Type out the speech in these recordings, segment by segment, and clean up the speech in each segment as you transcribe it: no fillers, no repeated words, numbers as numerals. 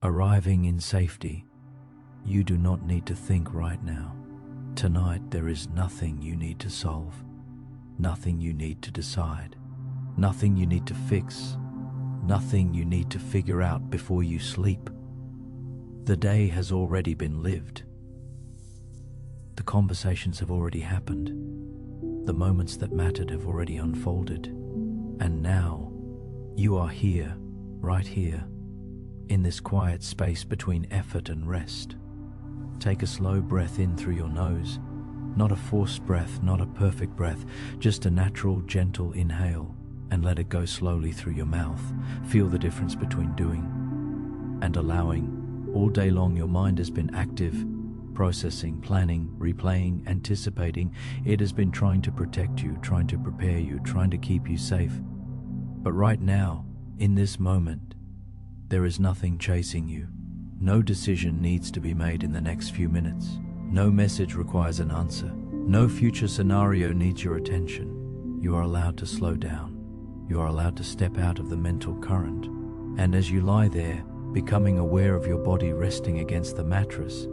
arriving in safety. You do not need to think right now. Tonight there is nothing you need to solve, nothing you need to decide, nothing you need to fix, nothing you need to figure out before you sleep. The day has already been lived. The conversations have already happened. The moments that mattered have already unfolded. And now, you are here, right here, in this quiet space between effort and rest. Take a slow breath in through your nose. Not a forced breath, not a perfect breath, just a natural, gentle inhale, and let it go slowly through your mouth. Feel the difference between doing and allowing. All day long your mind has been active, processing, planning, replaying, anticipating. It has been trying to protect you, trying to prepare you, trying to keep you safe. But right now, in this moment, there is nothing chasing you. No decision needs to be made in the next few minutes. No message requires an answer. No future scenario needs your attention. You are allowed to slow down. You are allowed to step out of the mental current. And as you lie there, becoming aware of your body resting against the mattress,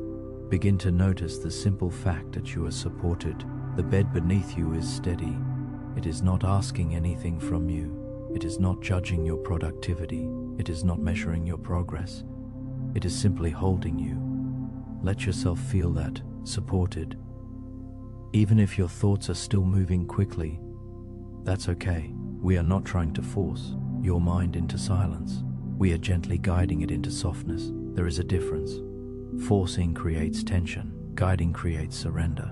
begin to notice the simple fact that you are supported. The bed beneath you is steady. It is not asking anything from you. It is not judging your productivity. It is not measuring your progress. It is simply holding you. Let yourself feel that, supported. Even if your thoughts are still moving quickly, that's okay. We are not trying to force your mind into silence. We are gently guiding it into softness. There is a difference. Forcing creates tension. Guiding creates surrender.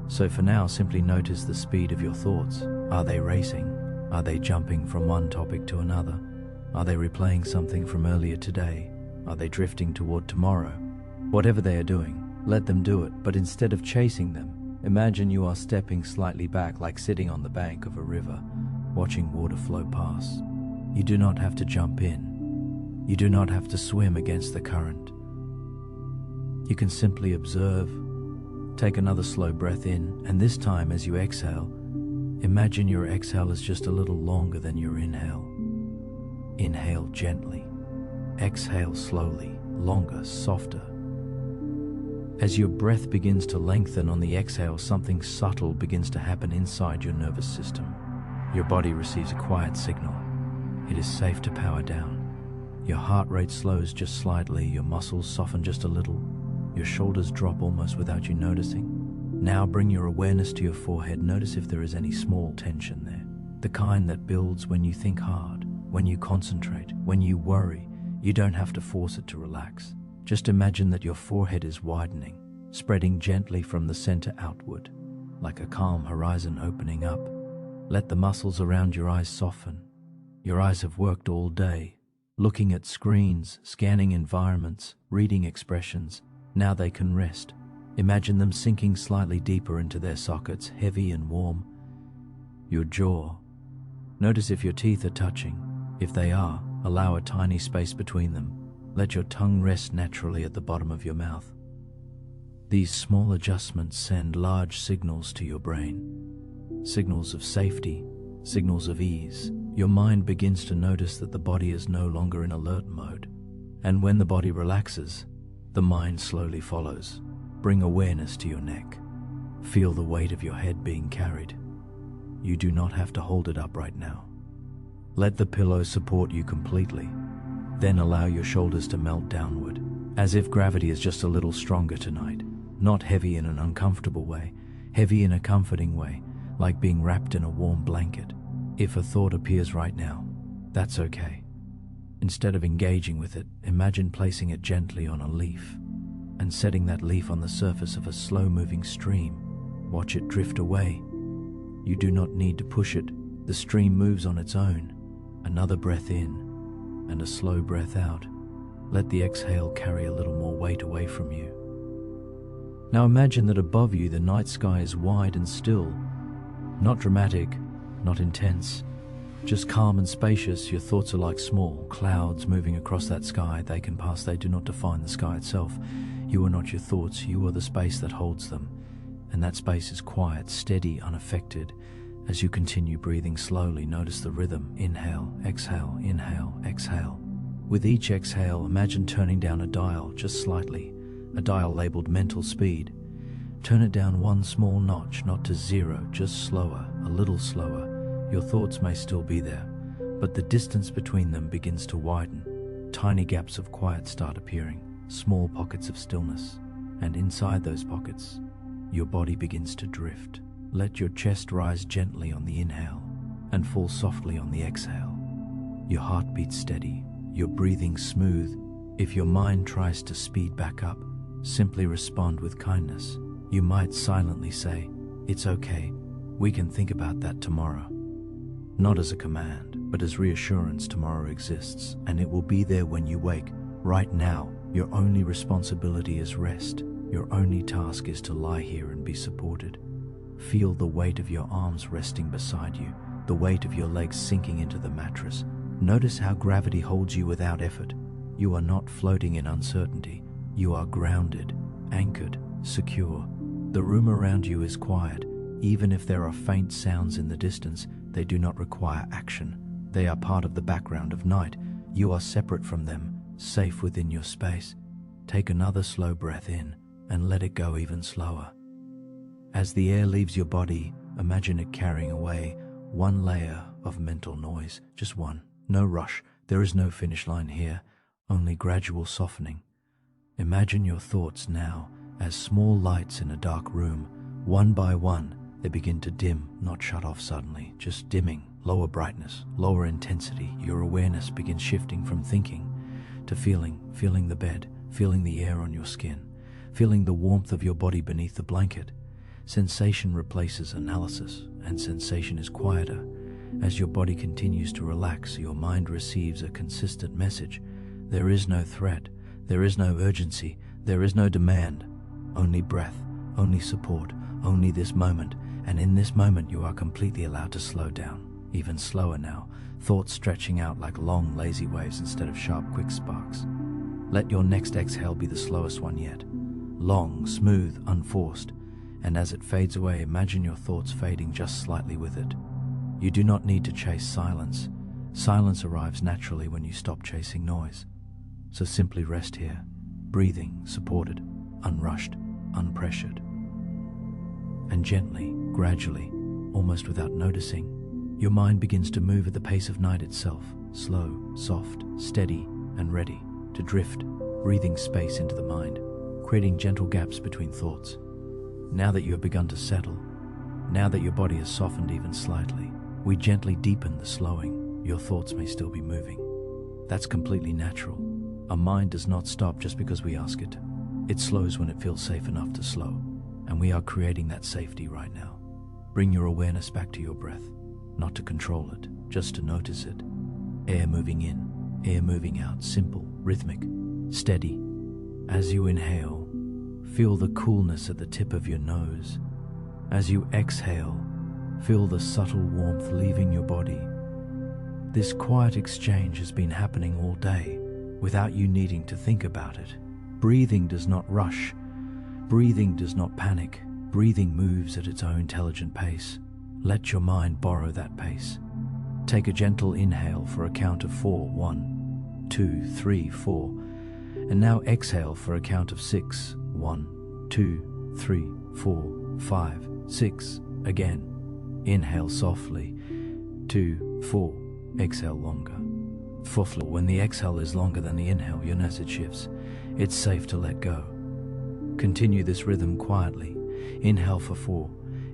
So for now, simply notice the speed of your thoughts. Are they racing? Are they jumping from one topic to another? Are they replaying something from earlier today? Are they drifting toward tomorrow? Whatever they are doing, let them do it, but instead of chasing them, imagine you are stepping slightly back, like sitting on the bank of a river, watching water flow past. You do not have to jump in. You do not have to swim against the current. You can simply observe. Take another slow breath in, and this time as you exhale, imagine your exhale is just a little longer than your inhale. Inhale gently. Exhale slowly, longer, softer. As your breath begins to lengthen on the exhale, something subtle begins to happen inside your nervous system. Your body receives a quiet signal. It is safe to power down. Your heart rate slows just slightly, your muscles soften just a little, your shoulders drop almost without you noticing. Now bring your awareness to your forehead. Notice if there is any small tension there. The kind that builds when you think hard, when you concentrate, when you worry. You don't have to force it to relax. Just imagine that your forehead is widening, spreading gently from the center outward, like a calm horizon opening up. Let the muscles around your eyes soften. Your eyes have worked all day, looking at screens, scanning environments, reading expressions. Now they can rest. Imagine them sinking slightly deeper into their sockets, heavy and warm. Your jaw. Notice if your teeth are touching. If they are, allow a tiny space between them. Let your tongue rest naturally at the bottom of your mouth. These small adjustments send large signals to your brain. Signals of safety, signals of ease. Your mind begins to notice that the body is no longer in alert mode. And when the body relaxes, the mind slowly follows. Bring awareness to your neck. Feel the weight of your head being carried. You do not have to hold it up right now. Let the pillow support you completely. Then allow your shoulders to melt downward, as if gravity is just a little stronger tonight. Not heavy in an uncomfortable way, heavy in a comforting way, like being wrapped in a warm blanket. If a thought appears right now, that's okay. Instead of engaging with it, imagine placing it gently on a leaf and setting that leaf on the surface of a slow-moving stream. Watch it drift away. You do not need to push it. The stream moves on its own. Another breath in and a slow breath out. Let the exhale carry a little more weight away from you. Now imagine that above you the night sky is wide and still. Not dramatic, not intense, just calm and spacious. Your thoughts are like small clouds moving across that sky. They can pass, they do not define the sky itself. You are not your thoughts, you are the space that holds them. And that space is quiet, steady, unaffected. As you continue breathing slowly, notice the rhythm. Inhale, exhale, exhale. With each exhale, imagine turning down a dial just slightly, a dial labeled mental speed. Turn it down one small notch, not to zero, just slower, a little slower. Your thoughts may still be there, but the distance between them begins to widen. Tiny gaps of quiet start appearing, small pockets of stillness. And inside those pockets, your body begins to drift. Let your chest rise gently on the inhale and fall softly on the exhale. Your heart beats steady, your breathing smooth. If your mind tries to speed back up, simply respond with kindness. You might silently say, "It's okay, we can think about that tomorrow." Not as a command, but as reassurance tomorrow exists, and it will be there when you wake. Right now, your only responsibility is rest. Your only task is to lie here and be supported. Feel the weight of your arms resting beside you, the weight of your legs sinking into the mattress. Notice how gravity holds you without effort. You are not floating in uncertainty. You are grounded, anchored, secure. The room around you is quiet. Even if there are faint sounds in the distance, they do not require action. They are part of the background of night. You are separate from them, safe within your space. Take another slow breath in and let it go even slower. As the air leaves your body, imagine it carrying away one layer of mental noise, just one. No rush, there is no finish line here, only gradual softening. Imagine your thoughts now as small lights in a dark room. One by one, they begin to dim, not shut off suddenly, just dimming. Lower brightness, lower intensity. Your awareness begins shifting from thinking to feeling the bed, feeling the air on your skin, feeling the warmth of your body beneath the blanket. Sensation replaces analysis, and sensation is quieter. As your body continues to relax, your mind receives a consistent message. There is no threat, there is no urgency, there is no demand. Only breath, only support, only this moment. And in this moment you are completely allowed to slow down. Even slower now, thoughts stretching out like long, lazy waves instead of sharp, quick sparks. Let your next exhale be the slowest one yet. Long, smooth, unforced. And as it fades away, imagine your thoughts fading just slightly with it. You do not need to chase silence. Silence arrives naturally when you stop chasing noise. So simply rest here, breathing, supported, unrushed, unpressured. And gently, gradually, almost without noticing, your mind begins to move at the pace of night itself, slow, soft, steady, and ready to drift, breathing space into the mind, creating gentle gaps between thoughts. Now that you have begun to settle, now that your body has softened even slightly, we gently deepen the slowing. Your thoughts may still be moving. That's completely natural. Our mind does not stop just because we ask it. It slows when it feels safe enough to slow, and we are creating that safety right now. Bring your awareness back to your breath, not to control it, just to notice it. Air moving in, air moving out, simple, rhythmic, steady. As you inhale, feel the coolness at the tip of your nose. As you exhale, feel the subtle warmth leaving your body. This quiet exchange has been happening all day without you needing to think about it. Breathing does not rush. Breathing does not panic. Breathing moves at its own intelligent pace. Let your mind borrow that pace. Take a gentle inhale for a count of 4. 1, 2, 3, 4. And now exhale for a count of 6. 1, 2, 3, 4, 5, 6. Again. Inhale softly. 2, 4. Exhale longer. 4. When the exhale is longer than the inhale, your message shifts. It's safe to let go. Continue this rhythm quietly. Inhale for 4.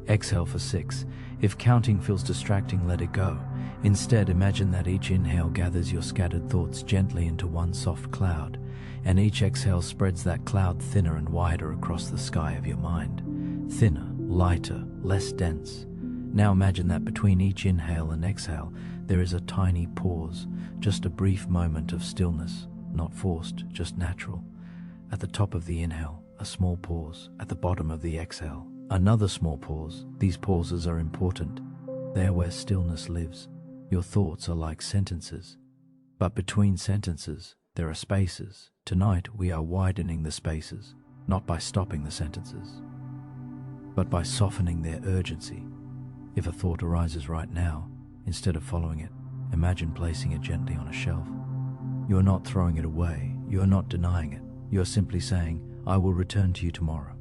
Exhale for 6. If counting feels distracting, let it go. Instead, imagine that each inhale gathers your scattered thoughts gently into one soft cloud, and each exhale spreads that cloud thinner and wider across the sky of your mind. Thinner, lighter, less dense. Now imagine that between each inhale and exhale, there is a tiny pause, just a brief moment of stillness, not forced, just natural. At the top of the inhale, a small pause. At the bottom of the exhale, another small pause. These pauses are important. They are where stillness lives. Your thoughts are like sentences, but between sentences, there are spaces. Tonight, we are widening the spaces, not by stopping the sentences, but by softening their urgency. If a thought arises right now, instead of following it, imagine placing it gently on a shelf. You're not throwing it away. You're not denying it. You're simply saying, I will return to you tomorrow.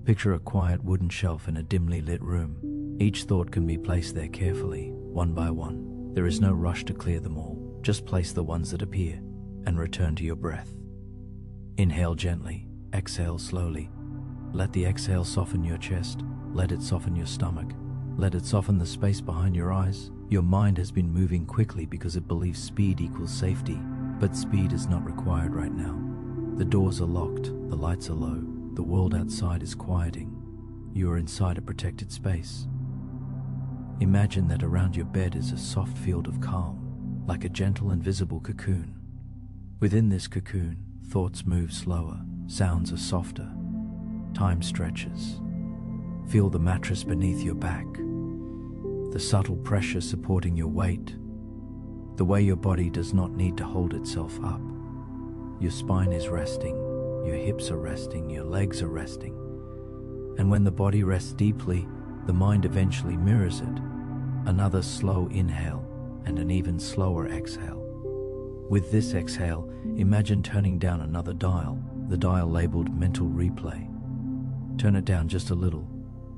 Picture a quiet wooden shelf in a dimly lit room. Each thought can be placed there carefully, one by one. There is no rush to clear them all. Just place the ones that appear and return to your breath. Inhale gently, exhale slowly. Let the exhale soften your chest. Let it soften your stomach. Let it soften the space behind your eyes. Your mind has been moving quickly because it believes speed equals safety, but speed is not required right now. The doors are locked, the lights are low, the world outside is quieting. You are inside a protected space. Imagine that around your bed is a soft field of calm, like a gentle invisible cocoon. Within this cocoon, thoughts move slower, sounds are softer, time stretches. Feel the mattress beneath your back, the subtle pressure supporting your weight, the way your body does not need to hold itself up. Your spine is resting, your hips are resting, your legs are resting. And when the body rests deeply, the mind eventually mirrors it. Another slow inhale and an even slower exhale. With this exhale, imagine turning down another dial, the dial labeled mental replay. Turn it down just a little.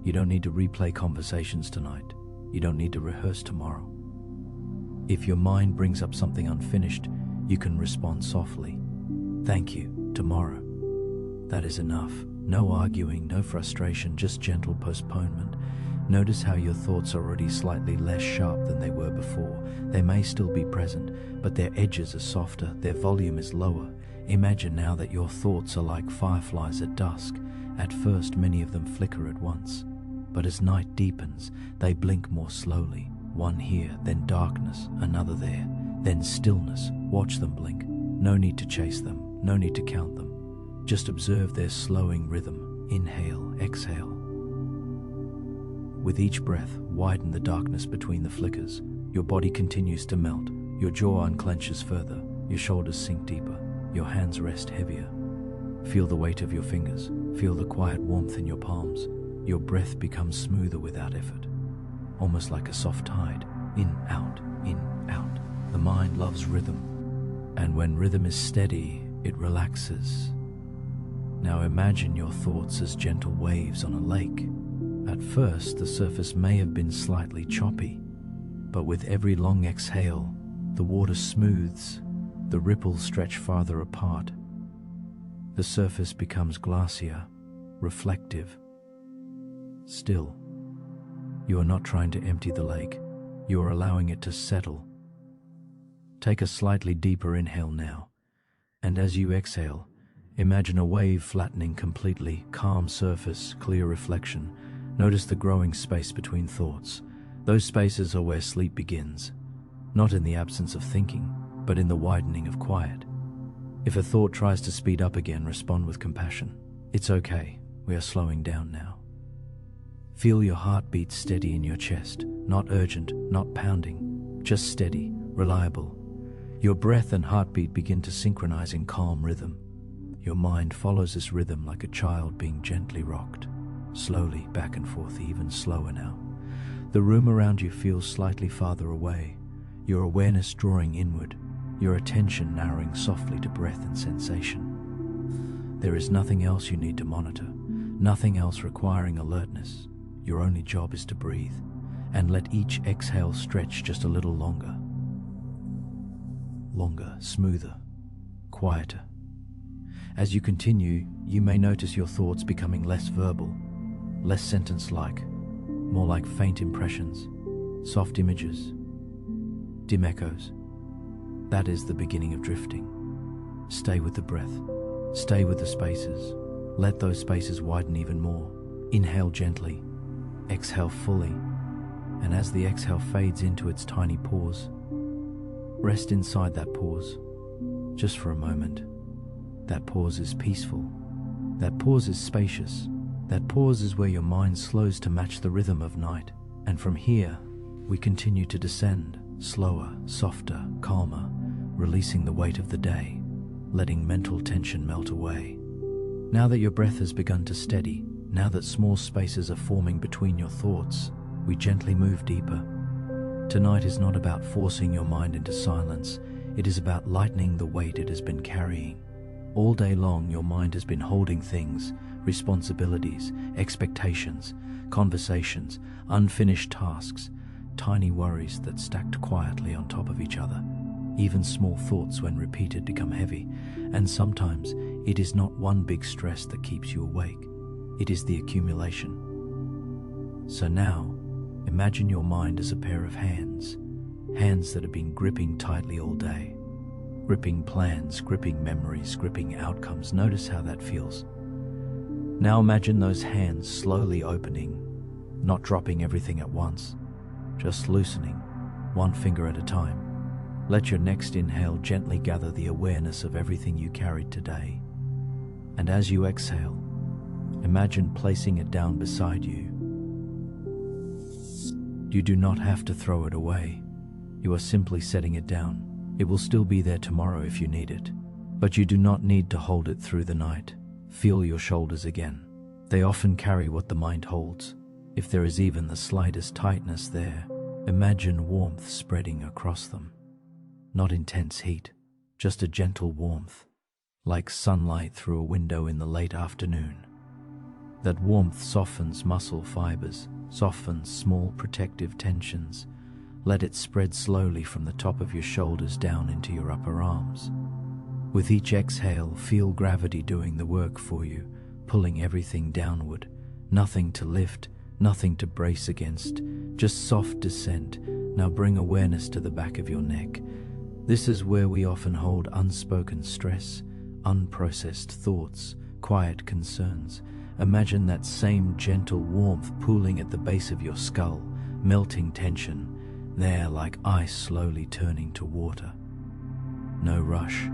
You don't need to replay conversations tonight. You don't need to rehearse tomorrow. If your mind brings up something unfinished, you can respond softly. Thank you, tomorrow. That is enough. No arguing, no frustration, just gentle postponement. Notice how your thoughts are already slightly less sharp than they were before. They may still be present, but their edges are softer, their volume is lower. Imagine now that your thoughts are like fireflies at dusk. At first, many of them flicker at once. But as night deepens, they blink more slowly. One here, then darkness, another there, then stillness. Watch them blink. No need to chase them, no need to count them. Just observe their slowing rhythm. Inhale, exhale. With each breath, widen the darkness between the flickers. Your body continues to melt. Your jaw unclenches further. Your shoulders sink deeper. Your hands rest heavier. Feel the weight of your fingers. Feel the quiet warmth in your palms. Your breath becomes smoother without effort, almost like a soft tide. In, out, in, out. The mind loves rhythm, and when rhythm is steady, it relaxes. Now imagine your thoughts as gentle waves on a lake. At first, the surface may have been slightly choppy, but with every long exhale, the water smooths, the ripples stretch farther apart. The surface becomes glassier, reflective, still. You are not trying to empty the lake. You are allowing it to settle. Take a slightly deeper inhale now, and as you exhale, imagine a wave flattening completely, calm surface, clear reflection. Notice the growing space between thoughts. Those spaces are where sleep begins, not in the absence of thinking, but in the widening of quiet. If a thought tries to speed up again, respond with compassion. It's okay, we are slowing down now. Feel your heartbeat steady in your chest, not urgent, not pounding, just steady, reliable. Your breath and heartbeat begin to synchronize in calm rhythm. Your mind follows this rhythm like a child being gently rocked, slowly back and forth, even slower now. The room around you feels slightly farther away, your awareness drawing inward, your attention narrowing softly to breath and sensation. There is nothing else you need to monitor, nothing else requiring alertness. Your only job is to breathe, and let each exhale stretch just a little longer. Longer, smoother, quieter. As you continue, you may notice your thoughts becoming less verbal, less sentence-like, more like faint impressions, soft images, dim echoes. That is the beginning of drifting. Stay with the breath. Stay with the spaces. Let those spaces widen even more. Inhale gently. Exhale fully. And as the exhale fades into its tiny pause, rest inside that pause, just for a moment. That pause is peaceful. That pause is spacious. That pause is where your mind slows to match the rhythm of night. And from here, we continue to descend, slower, softer, calmer, releasing the weight of the day, letting mental tension melt away. Now that your breath has begun to steady, now that small spaces are forming between your thoughts, we gently move deeper. Tonight is not about forcing your mind into silence. It is about lightening the weight it has been carrying. All day long, your mind has been holding things, responsibilities, expectations, conversations, unfinished tasks, tiny worries that stacked quietly on top of each other. Even small thoughts, when repeated, become heavy, and sometimes it is not one big stress that keeps you awake. It is the accumulation. So now, imagine your mind as a pair of hands that have been gripping tightly all day. Gripping plans, gripping memories, gripping outcomes. Notice how that feels. Now imagine those hands slowly opening, not dropping everything at once, just loosening, one finger at a time. Let your next inhale gently gather the awareness of everything you carried today. And as you exhale, imagine placing it down beside you. You do not have to throw it away. You are simply setting it down. It will still be there tomorrow if you need it, but you do not need to hold it through the night. Feel your shoulders again. They often carry what the mind holds. If there is even the slightest tightness there, imagine warmth spreading across them. Not intense heat, just a gentle warmth, like sunlight through a window in the late afternoon. That warmth softens muscle fibers, softens small protective tensions. Let it spread slowly from the top of your shoulders down into your upper arms. With each exhale, feel gravity doing the work for you, pulling everything downward. Nothing to lift, nothing to brace against, just soft descent. Now bring awareness to the back of your neck. This is where we often hold unspoken stress, unprocessed thoughts, quiet concerns. Imagine that same gentle warmth pooling at the base of your skull, melting tension, there like ice slowly turning to water. No rush.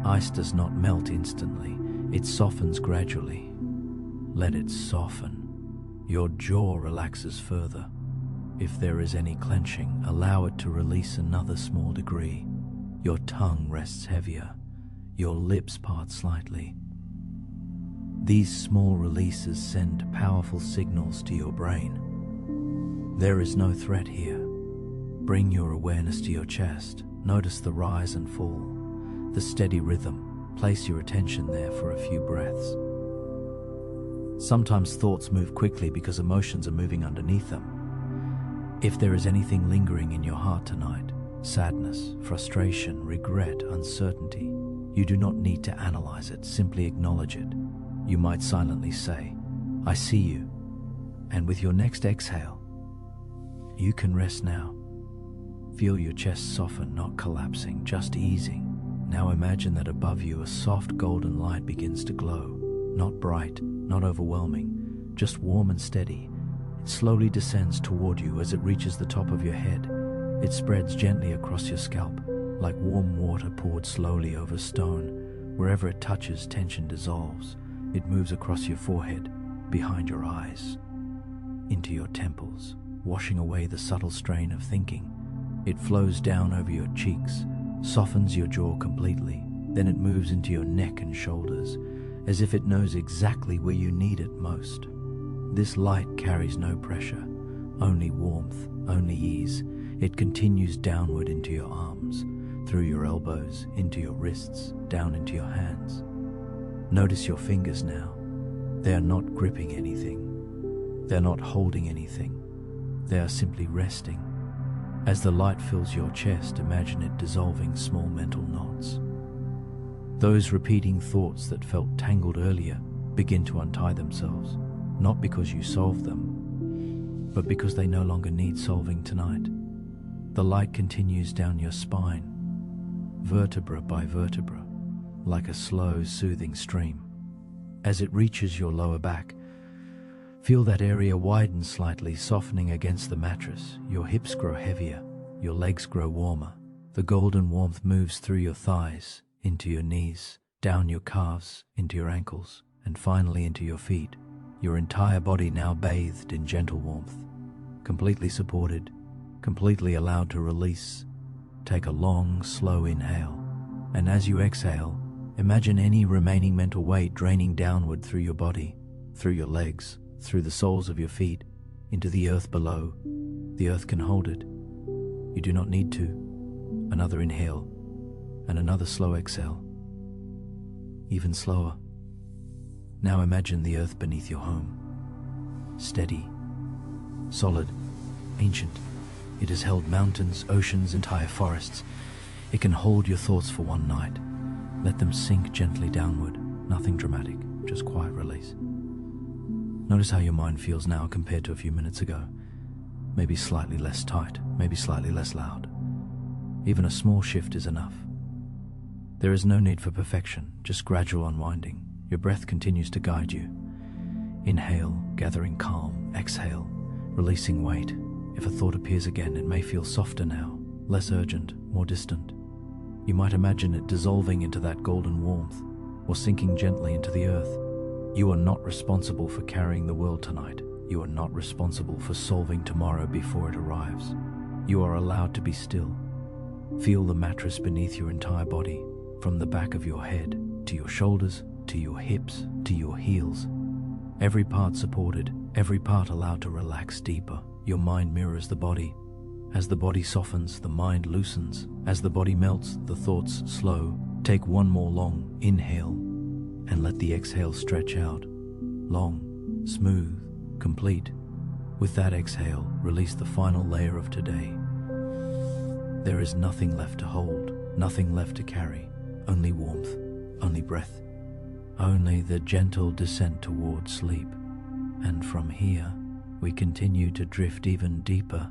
Ice does not melt instantly. It softens gradually. Let it soften. Your jaw relaxes further. If there is any clenching, allow it to release another small degree. Your tongue rests heavier. Your lips part slightly. These small releases send powerful signals to your brain. There is no threat here. Bring your awareness to your chest. Notice the rise and fall, the steady rhythm. Place your attention there for a few breaths. Sometimes thoughts move quickly because emotions are moving underneath them. If there is anything lingering in your heart tonight, sadness, frustration, regret, uncertainty, you do not need to analyze it, simply acknowledge it. You might silently say, "I see you." And with your next exhale, you can rest now. Feel your chest soften, not collapsing, just easing. Now imagine that above you a soft golden light begins to glow. Not bright, not overwhelming, just warm and steady. It slowly descends toward you as it reaches the top of your head. It spreads gently across your scalp, like warm water poured slowly over stone. Wherever it touches, tension dissolves. It moves across your forehead, behind your eyes, into your temples, washing away the subtle strain of thinking. It flows down over your cheeks, softens your jaw completely. Then it moves into your neck and shoulders, as if it knows exactly where you need it most. This light carries no pressure, only warmth, only ease. It continues downward into your arms, through your elbows, into your wrists, down into your hands. Notice your fingers now. They are not gripping anything. They are not holding anything. They are simply resting. As the light fills your chest, imagine it dissolving small mental knots. Those repeating thoughts that felt tangled earlier begin to untie themselves, not because you solved them, but because they no longer need solving tonight. The light continues down your spine, vertebra by vertebra, like a slow, soothing stream. As it reaches your lower back, feel that area widen slightly, softening against the mattress. Your hips grow heavier, your legs grow warmer. The golden warmth moves through your thighs, into your knees, down your calves, into your ankles, and finally into your feet. Your entire body now bathed in gentle warmth, completely supported, completely allowed to release. Take a long, slow inhale, and as you exhale, imagine any remaining mental weight draining downward through your body, through your legs, through the soles of your feet, into the earth below. The earth can hold it. You do not need to. Another inhale. and another slow exhale. Even slower. Now imagine the earth beneath your home. Steady, solid, ancient. It has held mountains, oceans, entire forests. It can hold your thoughts for one night. Let them sink gently downward. Nothing dramatic, just quiet release. Notice how your mind feels now compared to a few minutes ago. Maybe slightly less tight, maybe slightly less loud. Even a small shift is enough. There is no need for perfection, just gradual unwinding. Your breath continues to guide you. Inhale, gathering calm. Exhale, releasing weight. If a thought appears again, it may feel softer now, less urgent, more distant. You might imagine it dissolving into that golden warmth, or sinking gently into the earth. You are not responsible for carrying the world tonight. You are not responsible for solving tomorrow before it arrives. You are allowed to be still. Feel the mattress beneath your entire body, from the back of your head, to your shoulders, to your hips, to your heels. Every part supported, every part allowed to relax deeper. Your mind mirrors the body. As the body softens, the mind loosens. As the body melts, the thoughts slow. Take one more long inhale and let the exhale stretch out. Long, smooth, complete. With that exhale, release the final layer of today. There is nothing left to hold, nothing left to carry. Only warmth, only breath, only the gentle descent towards sleep. And from here, we continue to drift even deeper,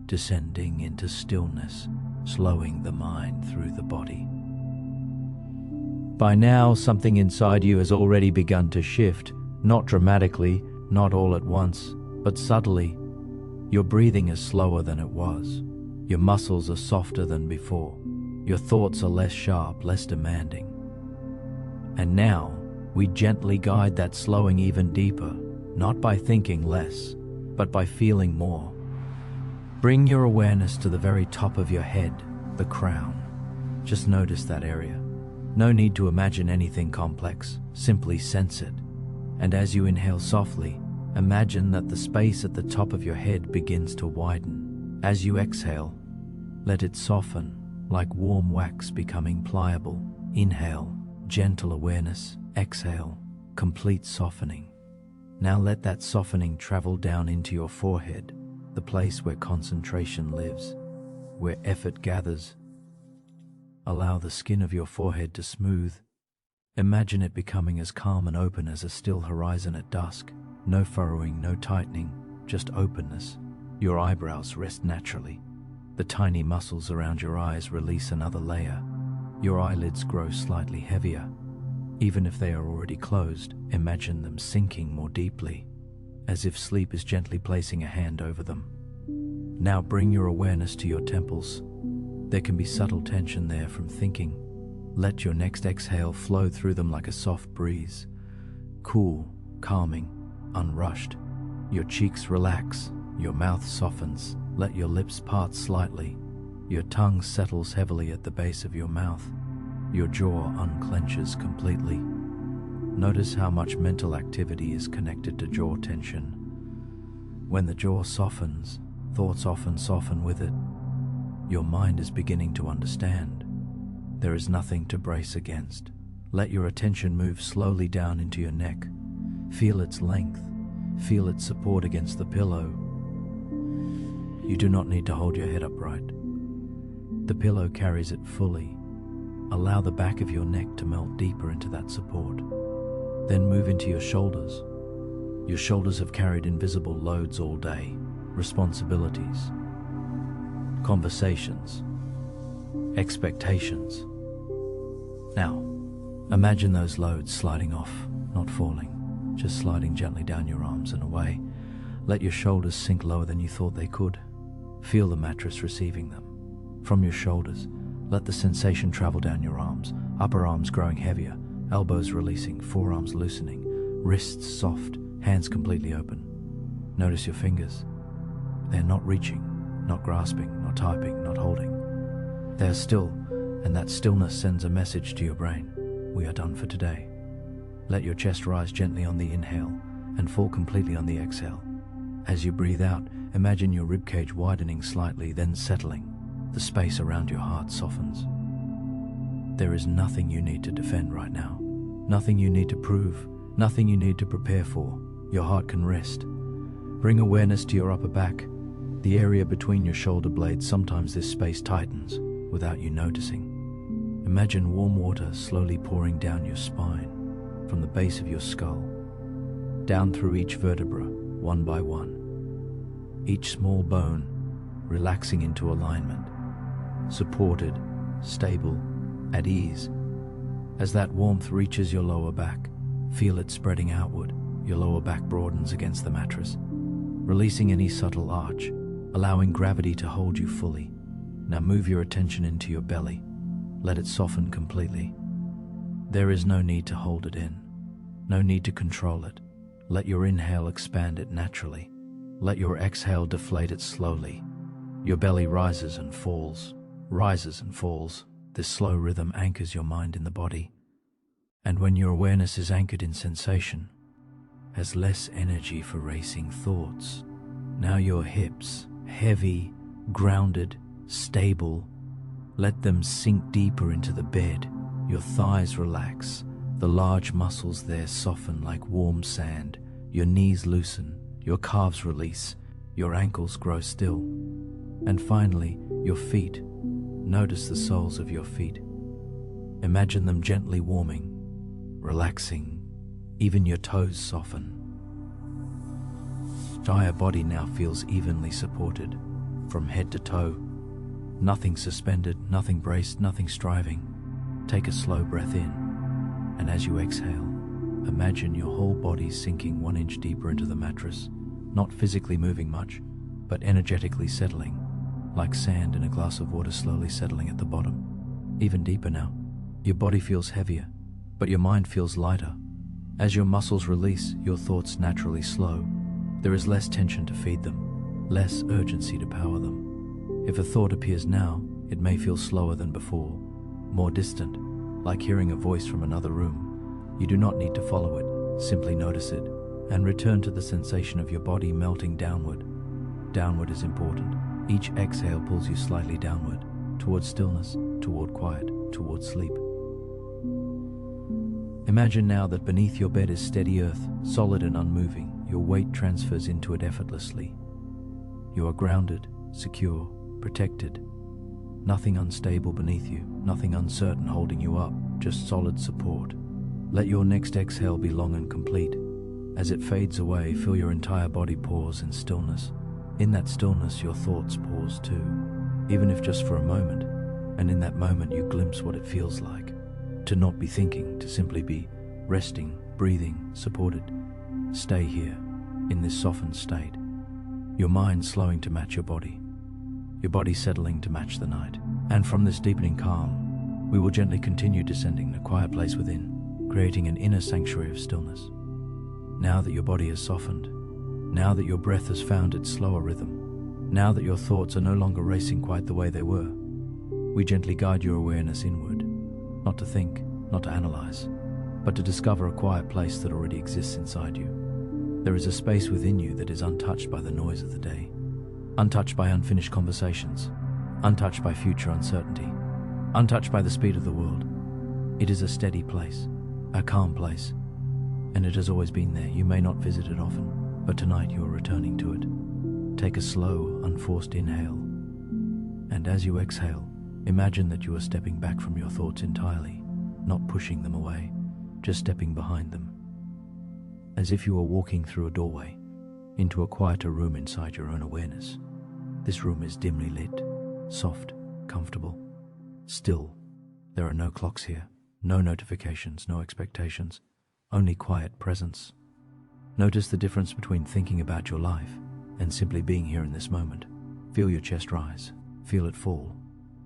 descending into stillness, slowing the mind through the body. By now, something inside you has already begun to shift, not dramatically, not all at once, but subtly. Your breathing is slower than it was. Your muscles are softer than before. Your thoughts are less sharp, less demanding. And now, we gently guide that slowing even deeper, not by thinking less, but by feeling more. Bring your awareness to the very top of your head, the crown. Just notice that area. No need to imagine anything complex, simply sense it. And as you inhale softly, imagine that the space at the top of your head begins to widen. As you exhale, let it soften, like warm wax becoming pliable. Inhale, gentle awareness. Exhale, complete softening. Now let that softening travel down into your forehead, the place where concentration lives, where effort gathers. Allow the skin of your forehead to smooth. Imagine it becoming as calm and open as a still horizon at dusk. No furrowing, no tightening, just openness. Your eyebrows rest naturally. The tiny muscles around your eyes release another layer. Your eyelids grow slightly heavier. Even if they are already closed, imagine them sinking more deeply, as if sleep is gently placing a hand over them. Now bring your awareness to your temples. There can be subtle tension there from thinking. Let your next exhale flow through them like a soft breeze. Cool, calming, unrushed. Your cheeks relax, your mouth softens. Let your lips part slightly. Your tongue settles heavily at the base of your mouth. Your jaw unclenches completely. Notice how much mental activity is connected to jaw tension. When the jaw softens, thoughts often soften with it. Your mind is beginning to understand. There is nothing to brace against. Let your attention move slowly down into your neck. Feel its length. Feel its support against the pillow. You do not need to hold your head upright. The pillow carries it fully. Allow the back of your neck to melt deeper into that support. Then move into your shoulders. Your shoulders have carried invisible loads all day. Responsibilities, conversations, expectations. Now, imagine those loads sliding off, not falling, just sliding gently down your arms and away. Let your shoulders sink lower than you thought they could. Feel the mattress receiving them. From your shoulders, let the sensation travel down your arms, upper arms growing heavier, elbows releasing, forearms loosening, wrists soft, hands completely open. Notice your fingers. They're not reaching, not grasping, not typing, not holding. They're still, and that stillness sends a message to your brain. We are done for today. Let your chest rise gently on the inhale and fall completely on the exhale. As you breathe out, imagine your ribcage widening slightly, then settling. The space around your heart softens. There is nothing you need to defend right now. Nothing you need to prove. Nothing you need to prepare for. Your heart can rest. Bring awareness to your upper back, the area between your shoulder blades. Sometimes this space tightens without you noticing. Imagine warm water slowly pouring down your spine, from the base of your skull, down through each vertebra, one by one. Each small bone relaxing into alignment, supported, stable, at ease. As that warmth reaches your lower back, feel it spreading outward. Your lower back broadens against the mattress, releasing any subtle arch, allowing gravity to hold you fully. Now move your attention into your belly. Let it soften completely. There is no need to hold it in, no need to control it. Let your inhale expand it naturally. Let your exhale deflate it slowly. Your belly rises and falls, rises and falls. This slow rhythm anchors your mind in the body. And when your awareness is anchored in sensation, has less energy for racing thoughts. Now your hips, heavy, grounded, stable. Let them sink deeper into the bed. Your thighs relax. The large muscles there soften like warm sand. Your knees loosen. Your calves release. Your ankles grow still. And finally, your feet. Notice the soles of your feet. Imagine them gently warming, relaxing. Even your toes soften. Your entire body now feels evenly supported, from head to toe. Nothing suspended, nothing braced, nothing striving. Take a slow breath in, and as you exhale, imagine your whole body sinking 1 inch deeper into the mattress, not physically moving much, but energetically settling, like sand in a glass of water slowly settling at the bottom. Even deeper now. Your body feels heavier, but your mind feels lighter. As your muscles release, your thoughts naturally slow. There is less tension to feed them, less urgency to power them. If a thought appears now, it may feel slower than before, more distant, like hearing a voice from another room. You do not need to follow it, simply notice it, and return to the sensation of your body melting downward. Downward is important. Each exhale pulls you slightly downward, towards stillness, toward quiet, toward sleep. Imagine now that beneath your bed is steady earth, solid and unmoving. Your weight transfers into it effortlessly. You are grounded, secure, protected. Nothing unstable beneath you, nothing uncertain holding you up, just solid support. Let your next exhale be long and complete. As it fades away, feel your entire body pause in stillness. In that stillness, your thoughts pause too, even if just for a moment. And in that moment, you glimpse what it feels like to not be thinking, to simply be resting, breathing, supported. Stay here, in this softened state. Your mind slowing to match your body settling to match the night. And from this deepening calm, we will gently continue descending the quiet place within, creating an inner sanctuary of stillness. Now that your body has softened, now that your breath has found its slower rhythm, now that your thoughts are no longer racing quite the way they were, we gently guide your awareness inward, not to think, not to analyze, but to discover a quiet place that already exists inside you. There is a space within you that is untouched by the noise of the day, untouched by unfinished conversations, untouched by future uncertainty, untouched by the speed of the world. It is a steady place, a calm place, and it has always been there. You may not visit it often, but tonight you are returning to it. Take a slow, unforced inhale, and as you exhale, imagine that you are stepping back from your thoughts entirely, not pushing them away, just stepping behind them, as if you were walking through a doorway into a quieter room inside your own awareness. This room is dimly lit, soft, comfortable, still. There are no clocks here, no notifications, no expectations, only quiet presence. Notice the difference between thinking about your life and simply being here in this moment. Feel your chest rise, feel it fall.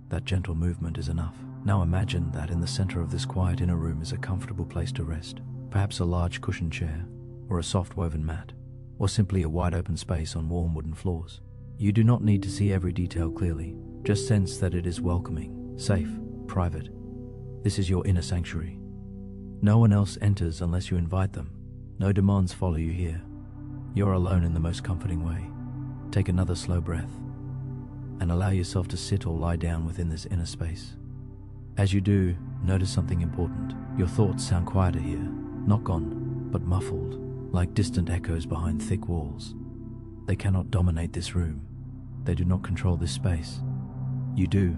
That gentle movement is enough. Now imagine that in the center of this quiet inner room is a comfortable place to rest, perhaps a large cushioned chair, or a soft woven mat, or simply a wide open space on warm wooden floors. You do not need to see every detail clearly, just sense that it is welcoming, safe, private. This is your inner sanctuary. No one else enters unless you invite them. No demands follow you here. You're alone in the most comforting way. Take another slow breath and allow yourself to sit or lie down within this inner space. As you do, Notice something important. Your thoughts sound quieter here, not gone, but muffled, like distant echoes behind thick walls. They cannot dominate this room. They do not control this space. You do.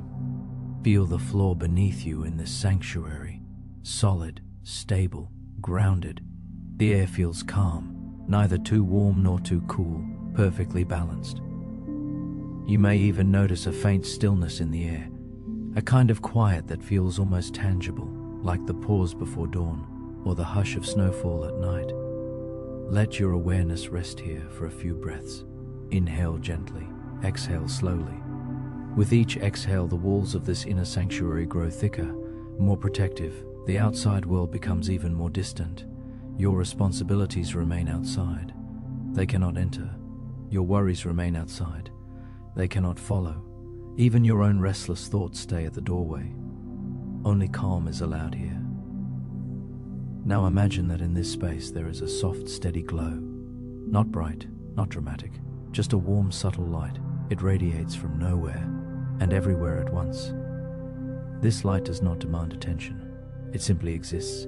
Feel the floor beneath you in this sanctuary. Solid, stable, grounded. The air feels calm, neither too warm nor too cool, perfectly balanced. You may even notice a faint stillness in the air, a kind of quiet that feels almost tangible, like the pause before dawn or the hush of snowfall at night. Let your awareness rest here for a few breaths. Inhale gently, exhale slowly. With each exhale, the walls of this inner sanctuary grow thicker, more protective. The outside world becomes even more distant. Your responsibilities remain outside. They cannot enter. Your worries remain outside. They cannot follow. Even your own restless thoughts stay at the doorway. Only calm is allowed here. Now imagine that in this space there is a soft, steady glow. Not bright, not dramatic, just a warm, subtle light. It radiates from nowhere and everywhere at once. This light does not demand attention. It simply exists,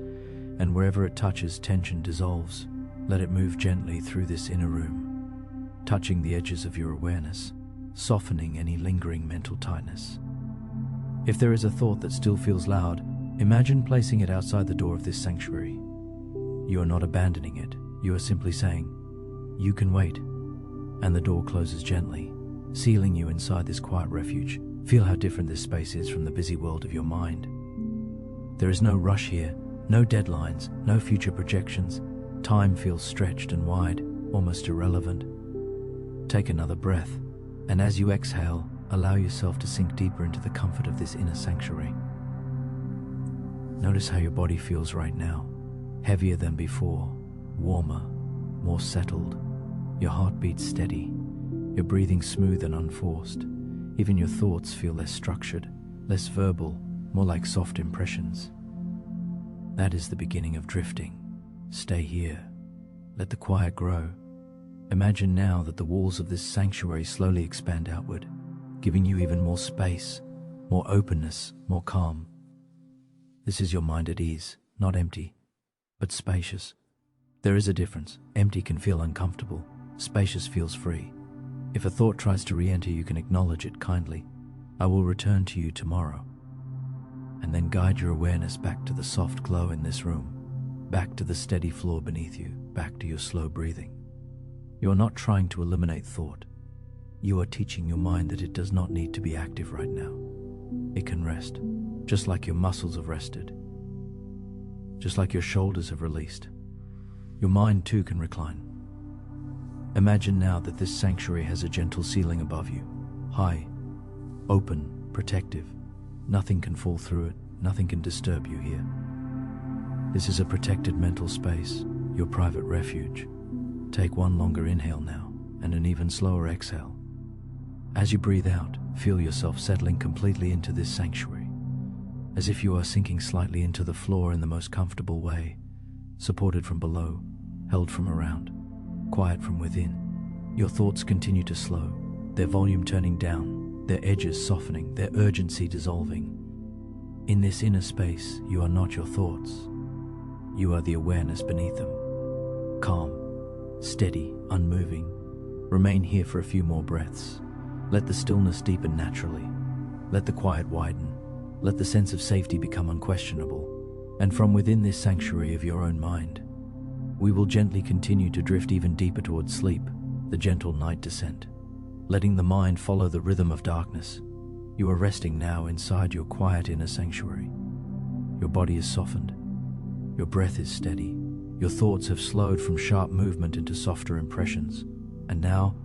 and wherever it touches, tension dissolves. Let it move gently through this inner room, touching the edges of your awareness, softening any lingering mental tightness. If there is a thought that still feels loud, imagine placing it outside the door of this sanctuary. You are not abandoning it. You are simply saying, "You can wait." And the door closes gently, sealing you inside this quiet refuge. Feel how different this space is from the busy world of your mind. There is no rush here, no deadlines, no future projections. Time feels stretched and wide, almost irrelevant. Take another breath, and as you exhale, allow yourself to sink deeper into the comfort of this inner sanctuary. Notice how your body feels right now, heavier than before, warmer, more settled. Your heart beats steady, your breathing smooth and unforced. Even your thoughts feel less structured, less verbal, more like soft impressions. That is the beginning of drifting. Stay here. Let the quiet grow. Imagine now that the walls of this sanctuary slowly expand outward, giving you even more space, more openness, more calm. This is your mind at ease, not empty, but spacious. There is a difference. Empty can feel uncomfortable. Spacious feels free. If a thought tries to re-enter, you can acknowledge it kindly. "I will return to you tomorrow." And then guide your awareness back to the soft glow in this room, back to the steady floor beneath you, back to your slow breathing. You are not trying to eliminate thought. You are teaching your mind that it does not need to be active right now. It can rest, just like your muscles have rested, just like your shoulders have released. Your mind too can recline. Imagine now that this sanctuary has a gentle ceiling above you, high, open, protective. Nothing can fall through it, nothing can disturb you here. This is a protected mental space, your private refuge. Take one longer inhale now, and an even slower exhale. As you breathe out, feel yourself settling completely into this sanctuary, as if you are sinking slightly into the floor in the most comfortable way, supported from below, held from around, quiet from within. Your thoughts continue to slow, their volume turning down, their edges softening, their urgency dissolving. In this inner space, you are not your thoughts. You are the awareness beneath them. Calm, steady, unmoving. Remain here for a few more breaths. Let the stillness deepen naturally. Let the quiet widen. Let the sense of safety become unquestionable. And from within this sanctuary of your own mind, we will gently continue to drift even deeper towards sleep, the gentle night descent, letting the mind follow the rhythm of darkness. You are resting now inside your quiet inner sanctuary. Your body is softened. Your breath is steady. Your thoughts have slowed from sharp movement into softer impressions. And now,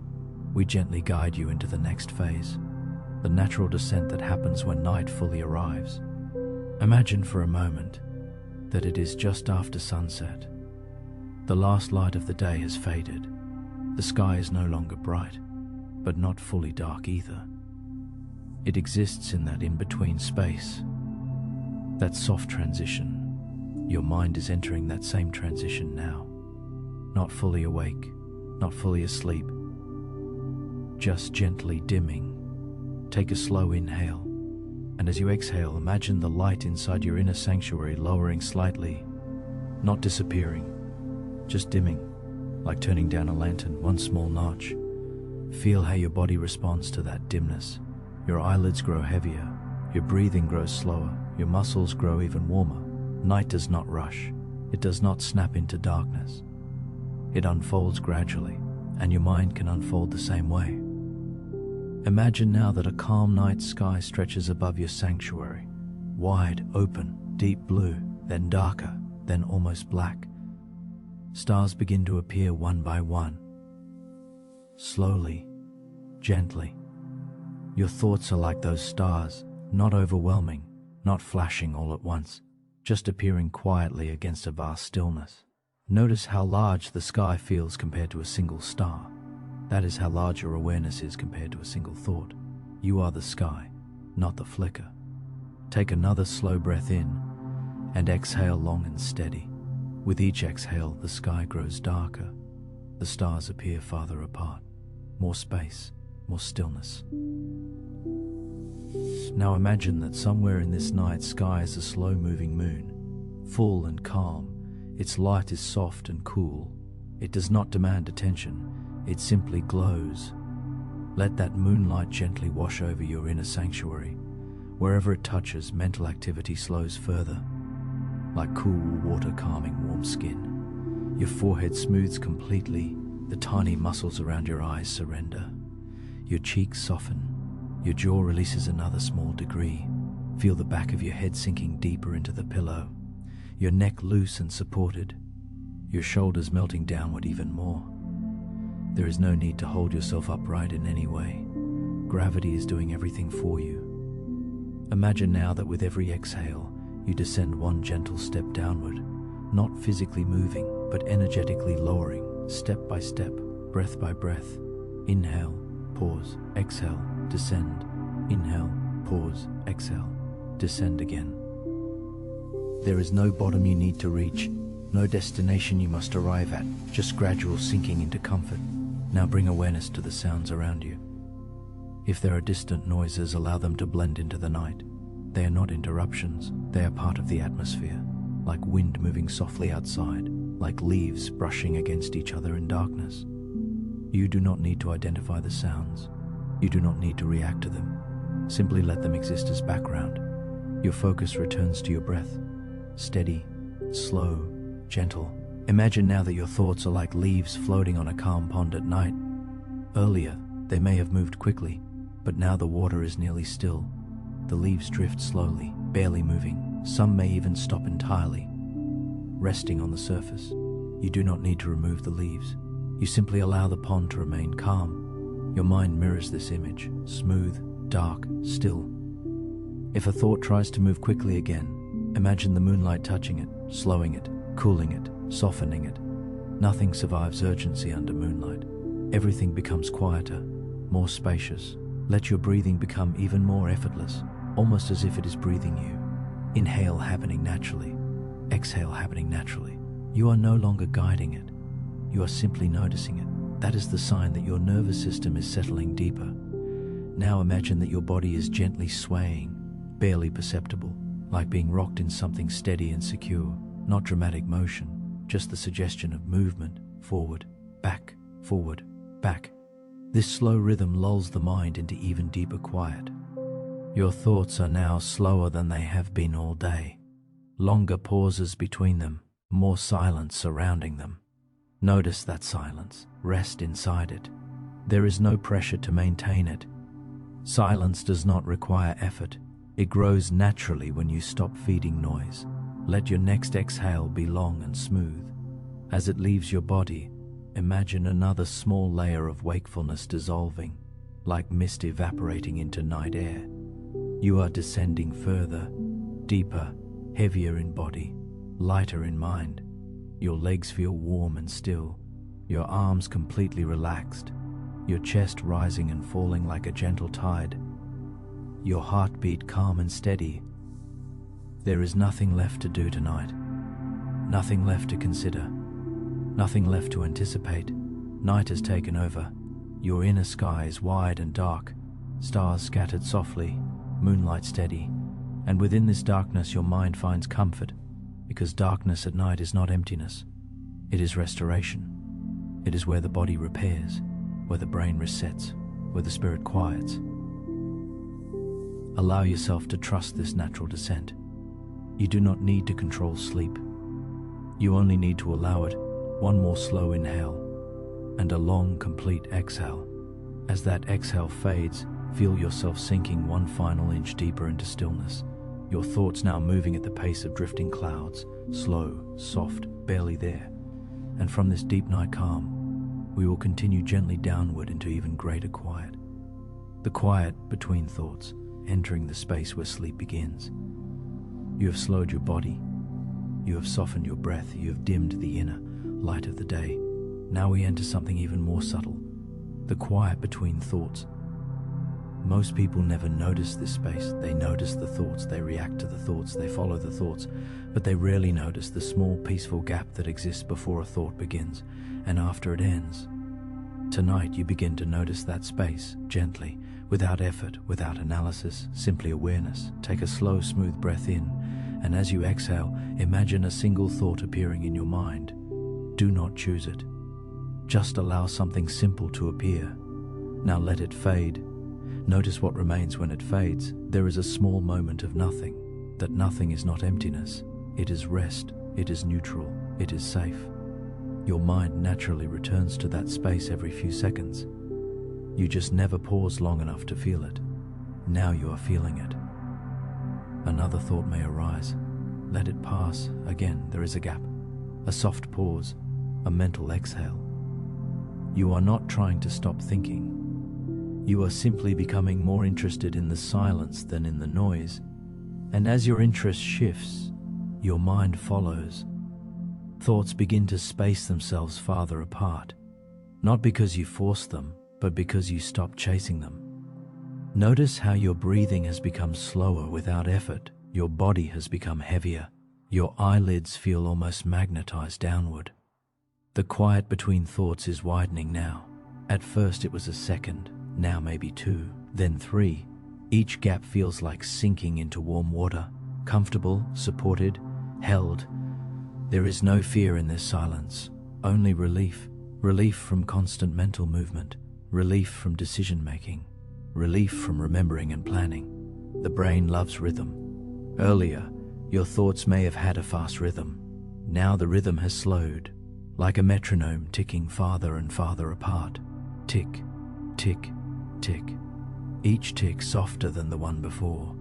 we gently guide you into the next phase, the natural descent that happens when night fully arrives. Imagine for a moment that it is just after sunset. The last light of the day has faded. The sky is no longer bright, but not fully dark either. It exists in that in-between space, that soft transition. Your mind is entering that same transition now. Not fully awake, not fully asleep, just gently dimming. Take a slow inhale, And as you exhale, imagine the light inside your inner sanctuary lowering slightly, not disappearing, just dimming, like turning down a lantern one small notch. Feel how your body responds to that dimness. Your eyelids grow heavier, your breathing grows slower, your muscles grow even warmer. Night does not rush. It does not snap into darkness. It unfolds gradually, and your mind can unfold the same way. Imagine now that a calm night sky stretches above your sanctuary, wide open, deep blue, then darker, then almost black. Stars begin to appear one by one, slowly, gently. Your thoughts are like those stars, not overwhelming, not flashing all at once, just appearing quietly against a vast stillness. Notice how large the sky feels compared to a single star. That is how large your awareness is compared to a single thought. You are the sky, not the flicker. Take another slow breath in and exhale long and steady. With each exhale, the sky grows darker. The stars appear farther apart. More space, more stillness. Now imagine that somewhere in this night sky is a slow-moving moon, full and calm. Its light is soft and cool. It does not demand attention. It simply glows. Let that moonlight gently wash over your inner sanctuary. Wherever it touches, mental activity slows further, like cool water calming warm skin. Your forehead smooths completely. The tiny muscles around your eyes surrender. Your cheeks soften. Your jaw releases another small degree. Feel the back of your head sinking deeper into the pillow. Your neck loose and supported. Your shoulders melting downward even more. There is no need to hold yourself upright in any way. Gravity is doing everything for you. Imagine now that with every exhale, you descend one gentle step downward, not physically moving, but energetically lowering, step by step, breath by breath. Inhale, pause, exhale, descend. Inhale, pause, exhale, descend again. There is no bottom you need to reach, no destination you must arrive at, just gradual sinking into comfort. Now bring awareness to the sounds around you. If there are distant noises, allow them to blend into the night. They are not interruptions, they are part of the atmosphere, like wind moving softly outside, like leaves brushing against each other in darkness. You do not need to identify the sounds. You do not need to react to them. Simply let them exist as background. Your focus returns to your breath. Steady, slow, gentle. Imagine now that your thoughts are like leaves floating on a calm pond at night. Earlier, they may have moved quickly, but now the water is nearly still. The leaves drift slowly, barely moving. Some may even stop entirely, resting on the surface. You do not need to remove the leaves. You simply allow the pond to remain calm. Your mind mirrors this image, smooth, dark, still. If a thought tries to move quickly again, imagine the moonlight touching it, slowing it, cooling it, softening it. Nothing survives urgency under moonlight. Everything becomes quieter, more spacious. Let your breathing become even more effortless, almost as if it is breathing you. Inhale happening naturally. Exhale happening naturally. You are no longer guiding it. You are simply noticing it. That is the sign that your nervous system is settling deeper. Now imagine that your body is gently swaying, barely perceptible, like being rocked in something steady and secure. Not dramatic motion, just the suggestion of movement, forward, back, forward, back. This slow rhythm lulls the mind into even deeper quiet. Your thoughts are now slower than they have been all day. Longer pauses between them, more silence surrounding them. Notice that silence, rest inside it. There is no pressure to maintain it. Silence does not require effort. It grows naturally when you stop feeding noise. Let your next exhale be long and smooth. As it leaves your body, imagine another small layer of wakefulness dissolving, like mist evaporating into night air. You are descending further, deeper, heavier in body, lighter in mind. Your legs feel warm and still, your arms completely relaxed, your chest rising and falling like a gentle tide, your heartbeat calm and steady. There is nothing left to do tonight, nothing left to consider, nothing left to anticipate. Night has taken over. Your inner sky is wide and dark, stars scattered softly, moonlight steady, and within this darkness your mind finds comfort, because darkness at night is not emptiness. It is restoration. It is where the body repairs, where the brain resets, where the spirit quiets. Allow yourself to trust this natural descent. You do not need to control sleep. You only need to allow it. One more slow inhale and a long, complete exhale. As that exhale fades, feel yourself sinking one final inch deeper into stillness. Your thoughts now moving at the pace of drifting clouds, slow, soft, barely there. And from this deep night calm, we will continue gently downward into even greater quiet. The quiet between thoughts, entering the space where sleep begins. You have slowed your body. You have softened your breath. You have dimmed the inner light of the day. Now we enter something even more subtle, the quiet between thoughts. Most people never notice this space. They notice the thoughts, they react to the thoughts, they follow the thoughts, but they rarely notice the small, peaceful gap that exists before a thought begins and after it ends. Tonight you begin to notice that space, gently, without effort, without analysis, simply awareness. Take a slow, smooth breath in, and as you exhale, imagine a single thought appearing in your mind. Do not choose it. Just allow something simple to appear. Now let it fade. Notice what remains when it fades. There is a small moment of nothing. That nothing is not emptiness. It is rest. It is neutral. It is safe. Your mind naturally returns to that space every few seconds. You just never pause long enough to feel it. Now you are feeling it. Another thought may arise. Let it pass. Again, there is a gap. A soft pause. A mental exhale. You are not trying to stop thinking. You are simply becoming more interested in the silence than in the noise. And as your interest shifts, your mind follows. Thoughts begin to space themselves farther apart, not because you force them, but because you stop chasing them. Notice how your breathing has become slower without effort. Your body has become heavier. Your eyelids feel almost magnetized downward. The quiet between thoughts is widening now. At first it was a second, now maybe 2, then 3. Each gap feels like sinking into warm water, comfortable, supported, held. There is no fear in this silence, only relief. Relief from constant mental movement, relief from decision-making, relief from remembering and planning. The brain loves rhythm. Earlier, your thoughts may have had a fast rhythm. Now the rhythm has slowed, like a metronome ticking farther and farther apart. Tick, tick, tick. Each tick softer than the one before.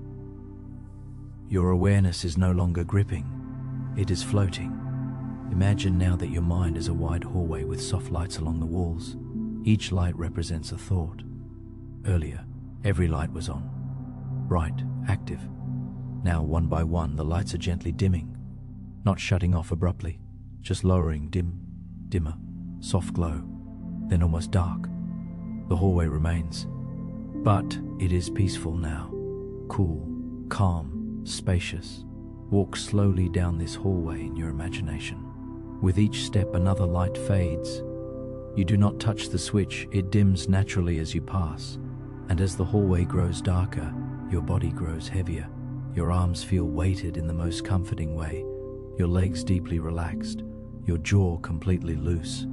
Your awareness is no longer gripping, it is floating. Imagine now that your mind is a wide hallway with soft lights along the walls. Each light represents a thought. Earlier, every light was on, bright, active. Now, one by one, the lights are gently dimming, not shutting off abruptly, just lowering, dimmer, soft glow, then almost dark. The hallway remains, but it is peaceful now, cool, calm, spacious. Walk slowly down this hallway in your imagination. With each step, another light fades. You do not touch the switch, it dims naturally as you pass. And as the hallway grows darker, your body grows heavier. Your arms feel weighted in the most comforting way. Your legs deeply relaxed. Your jaw completely loose.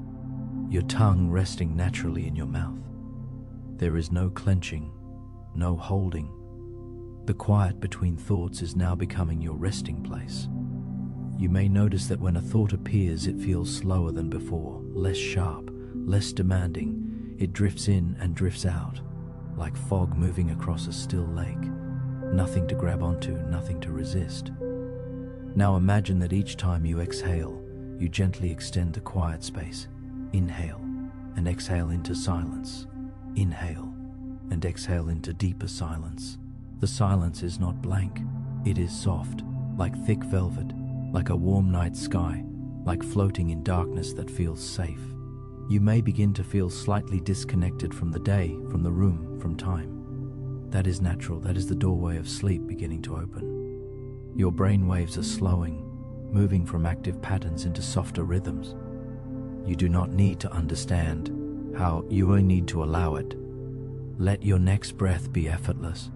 Your tongue resting naturally in your mouth. There is no clenching, no holding. The quiet between thoughts is now becoming your resting place. You may notice that when a thought appears, it feels slower than before, less sharp, less demanding. It drifts in and drifts out, like fog moving across a still lake. Nothing to grab onto, nothing to resist. Now imagine that each time you exhale, you gently extend the quiet space. Inhale and exhale into silence. Inhale and exhale into deeper silence. The silence is not blank. It is soft, like thick velvet, like a warm night sky, like floating in darkness that feels safe. You may begin to feel slightly disconnected from the day, from the room, from time. That is natural. That is the doorway of sleep beginning to open. Your brain waves are slowing, moving from active patterns into softer rhythms. You do not need to understand how, you only need to allow it. Let your next breath be effortless.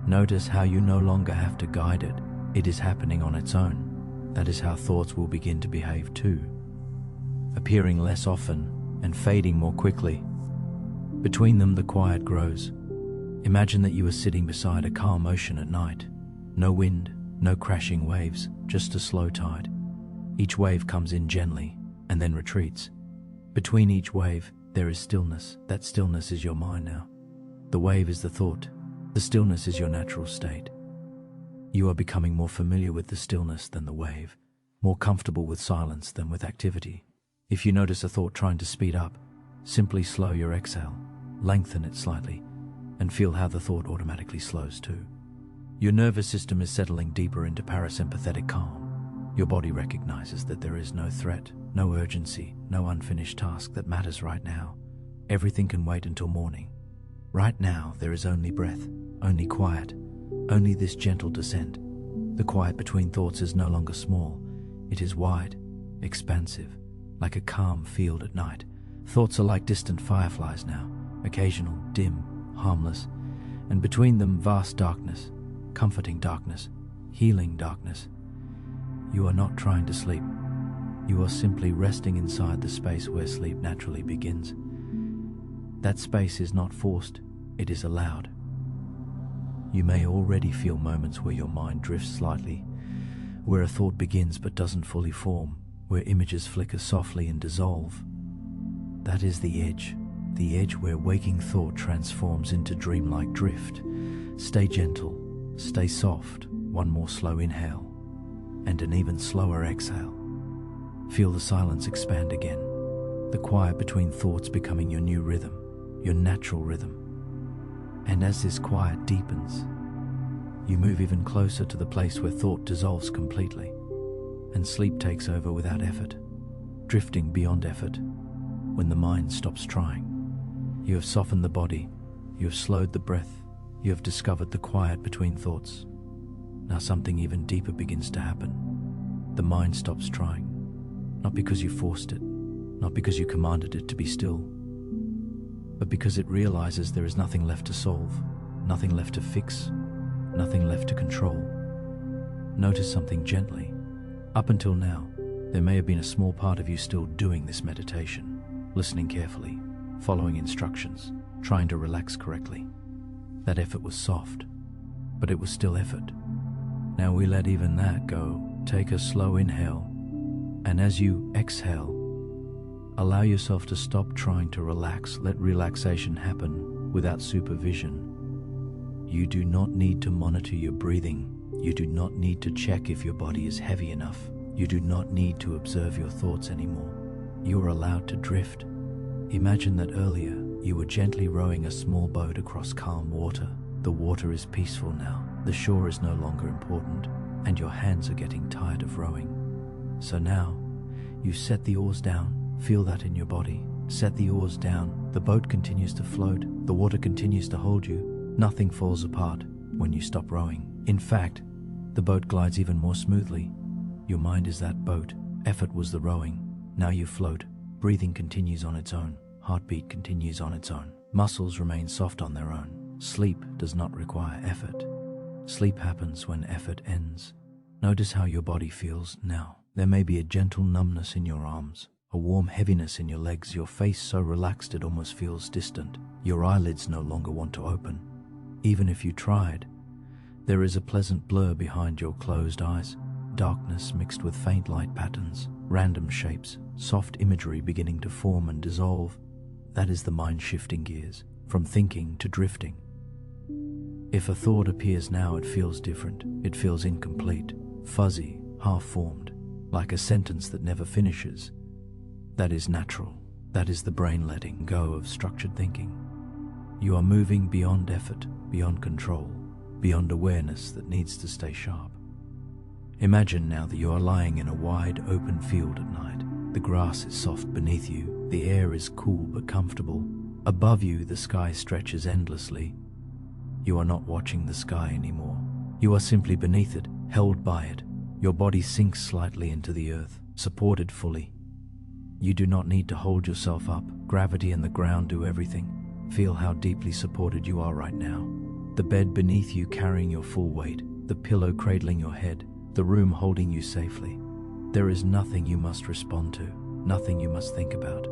Notice how you no longer have to guide it. It is happening on its own. That is how thoughts will begin to behave too, appearing less often and fading more quickly. Between them, the quiet grows. Imagine that you are sitting beside a calm ocean at night. No wind, no crashing waves, just a slow tide. Each wave comes in gently and then retreats. Between each wave, there is stillness. That stillness is your mind now. The wave is the thought. The stillness is your natural state. You are becoming more familiar with the stillness than the wave, more comfortable with silence than with activity. If you notice a thought trying to speed up, simply slow your exhale, lengthen it slightly, and feel how the thought automatically slows too. Your nervous system is settling deeper into parasympathetic calm. Your body recognizes that there is no threat, no urgency, no unfinished task that matters right now. Everything can wait until morning. Right now, there is only breath, only quiet, only this gentle descent. The quiet between thoughts is no longer small. It is wide, expansive, like a calm field at night. Thoughts are like distant fireflies now, occasional, dim, harmless, and between them vast darkness, comforting darkness, healing darkness. You are not trying to sleep. You are simply resting inside the space where sleep naturally begins. That space is not forced, it is allowed. You may already feel moments where your mind drifts slightly, where a thought begins but doesn't fully form, where images flicker softly and dissolve. That is the edge where waking thought transforms into dreamlike drift. Stay gentle, stay soft, one more slow inhale, and an even slower exhale. Feel the silence expand again, the quiet between thoughts becoming your new rhythm, your natural rhythm. And as this quiet deepens, you move even closer to the place where thought dissolves completely, and sleep takes over without effort, drifting beyond effort. When the mind stops trying, you have softened the body, you have slowed the breath, you have discovered the quiet between thoughts. Now something even deeper begins to happen. The mind stops trying, not because you forced it, not because you commanded it to be still, but because it realizes there is nothing left to solve, nothing left to fix, nothing left to control. Notice something gently. Up until now, there may have been a small part of you still doing this meditation, listening carefully, following instructions, trying to relax correctly. That effort was soft, but it was still effort. Now we let even that go. Take a slow inhale, and as you exhale, allow yourself to stop trying to relax. Let relaxation happen without supervision. You do not need to monitor your breathing. You do not need to check if your body is heavy enough. You do not need to observe your thoughts anymore. You are allowed to drift. Imagine that earlier you were gently rowing a small boat across calm water. The water is peaceful now. The shore is no longer important, and your hands are getting tired of rowing. So now, you set the oars down. Feel that in your body. Set the oars down. The boat continues to float. The water continues to hold you. Nothing falls apart when you stop rowing. In fact, the boat glides even more smoothly. Your mind is that boat. Effort was the rowing. Now you float. Breathing continues on its own. Heartbeat continues on its own. Muscles remain soft on their own. Sleep does not require effort. Sleep happens when effort ends. Notice how your body feels now. There may be a gentle numbness in your arms, a warm heaviness in your legs, your face so relaxed it almost feels distant. Your eyelids no longer want to open. Even if you tried, there is a pleasant blur behind your closed eyes, darkness mixed with faint light patterns, random shapes, soft imagery beginning to form and dissolve. That is the mind shifting gears, from thinking to drifting. If a thought appears now, it feels different. It feels incomplete, fuzzy, half-formed, like a sentence that never finishes. That is natural. That is the brain letting go of structured thinking. You are moving beyond effort, beyond control, beyond awareness that needs to stay sharp. Imagine now that you are lying in a wide, open field at night. The grass is soft beneath you. The air is cool but comfortable. Above you, the sky stretches endlessly. You are not watching the sky anymore. You are simply beneath it, held by it. Your body sinks slightly into the earth, supported fully. You do not need to hold yourself up. Gravity and the ground do everything. Feel how deeply supported you are right now. The bed beneath you carrying your full weight, the pillow cradling your head, the room holding you safely. There is nothing you must respond to, nothing you must think about.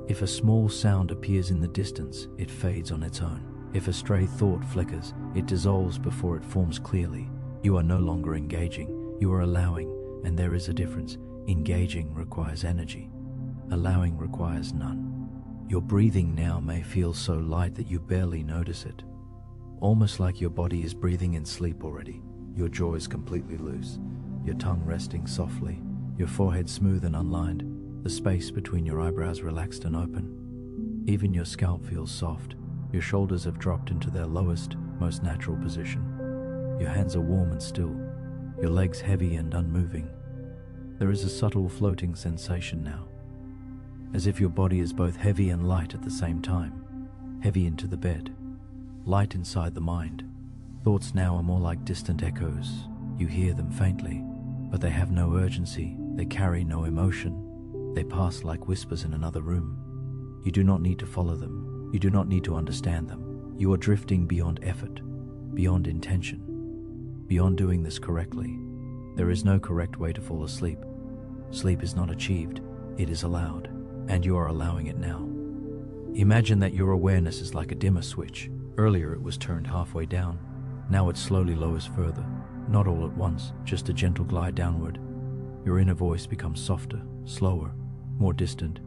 If a small sound appears in the distance, it fades on its own. If a stray thought flickers, it dissolves before it forms clearly. You are no longer engaging, you are allowing, and there is a difference. Engaging requires energy. Allowing requires none. Your breathing now may feel so light that you barely notice it. Almost like your body is breathing in sleep already. Your jaw is completely loose, your tongue resting softly, your forehead smooth and unlined, the space between your eyebrows relaxed and open. Even your scalp feels soft. Your shoulders have dropped into their lowest, most natural position. Your hands are warm and still, your legs heavy and unmoving. There is a subtle floating sensation now, as if your body is both heavy and light at the same time. Heavy into the bed, light inside the mind. Thoughts now are more like distant echoes. You hear them faintly, but they have no urgency, they carry no emotion. They pass like whispers in another room. You do not need to follow them. You do not need to understand them. You are drifting beyond effort, beyond intention, beyond doing this correctly. There is no correct way to fall asleep. Sleep is not achieved, it is allowed, and you are allowing it now. Imagine that your awareness is like a dimmer switch. Earlier it was turned halfway down. Now it slowly lowers further, not all at once, just a gentle glide downward. Your inner voice becomes softer, slower, more distant.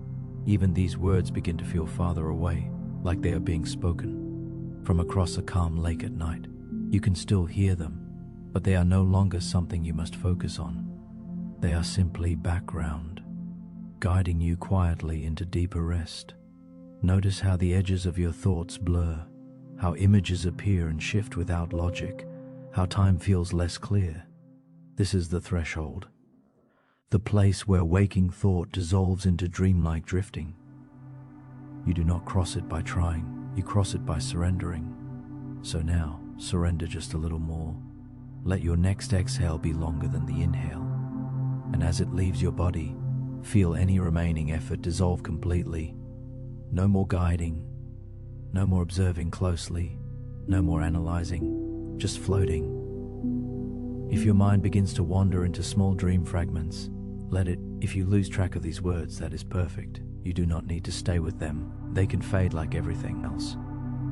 Even these words begin to feel farther away, like they are being spoken from across a calm lake at night. You can still hear them, but they are no longer something you must focus on. They are simply background, guiding you quietly into deeper rest. Notice how the edges of your thoughts blur, how images appear and shift without logic, how time feels less clear. This is the threshold, the place where waking thought dissolves into dreamlike drifting. You do not cross it by trying, you cross it by surrendering. So now, surrender just a little more. Let your next exhale be longer than the inhale. And as it leaves your body, feel any remaining effort dissolve completely. No more guiding, no more observing closely, no more analyzing, just floating. If your mind begins to wander into small dream fragments, let it. If you lose track of these words, that is perfect. You do not need to stay with them. They can fade like everything else.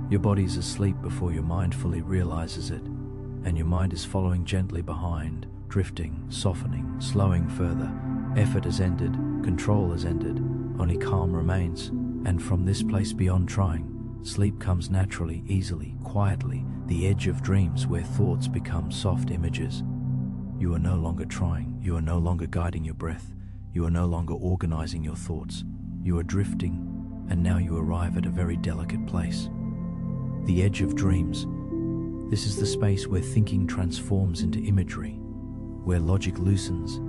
Your body is asleep before your mind fully realizes it, and your mind is following gently behind, drifting, softening, slowing further. Effort has ended, control has ended, only calm remains. And from this place beyond trying, sleep comes naturally, easily, quietly, the edge of dreams where thoughts become soft images. You are no longer trying, you are no longer guiding your breath, you are no longer organizing your thoughts. You are drifting, and now you arrive at a very delicate place. The edge of dreams. This is the space where thinking transforms into imagery, where logic loosens,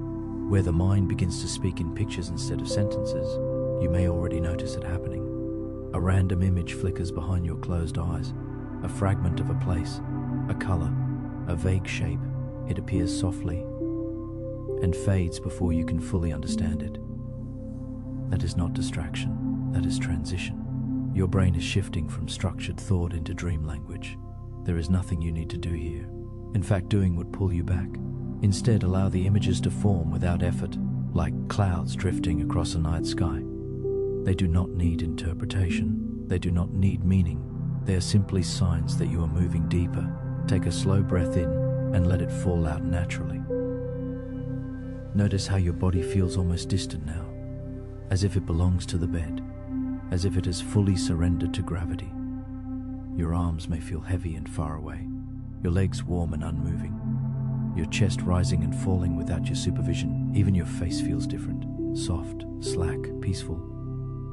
where the mind begins to speak in pictures instead of sentences. You may already notice it happening. A random image flickers behind your closed eyes, a fragment of a place, a color, a vague shape. It appears softly and fades before you can fully understand it. That is not distraction, that is transition. Your brain is shifting from structured thought into dream language. There is nothing you need to do here. In fact, doing would pull you back. Instead, allow the images to form without effort, like clouds drifting across a night sky. They do not need interpretation. They do not need meaning. They are simply signs that you are moving deeper. Take a slow breath in and let it fall out naturally. Notice how your body feels almost distant now, as if it belongs to the bed, as if it has fully surrendered to gravity. Your arms may feel heavy and far away, your legs warm and unmoving, your chest rising and falling without your supervision. Even your face feels different, soft, slack, peaceful.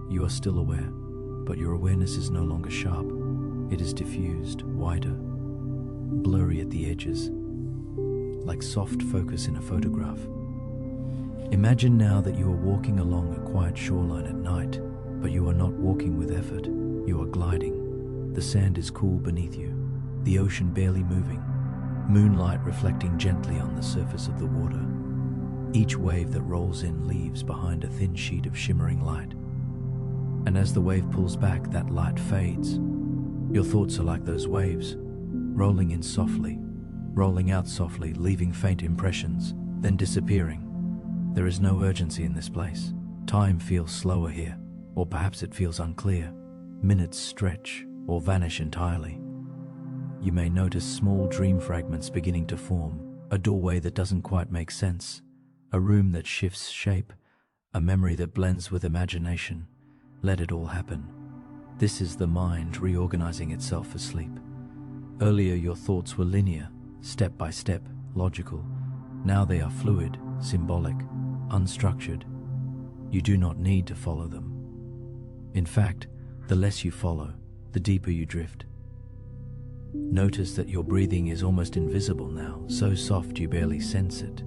You are still aware, but your awareness is no longer sharp. It is diffused, wider, blurry at the edges, like soft focus in a photograph. Imagine now that you are walking along a quiet shoreline at night, but you are not walking with effort. You are gliding. The sand is cool beneath you, the ocean barely moving, moonlight reflecting gently on the surface of the water. Each wave that rolls in leaves behind a thin sheet of shimmering light. And as the wave pulls back, that light fades. Your thoughts are like those waves, rolling in softly, rolling out softly, leaving faint impressions, then disappearing. There is no urgency in this place. Time feels slower here, or perhaps it feels unclear. Minutes stretch or vanish entirely. You may notice small dream fragments beginning to form, a doorway that doesn't quite make sense, a room that shifts shape, a memory that blends with imagination. Let it all happen. This is the mind reorganizing itself for sleep. Earlier your thoughts were linear, step by step, logical. Now they are fluid, symbolic, unstructured. You do not need to follow them. In fact, the less you follow, the deeper you drift. Notice that your breathing is almost invisible now, so soft you barely sense it.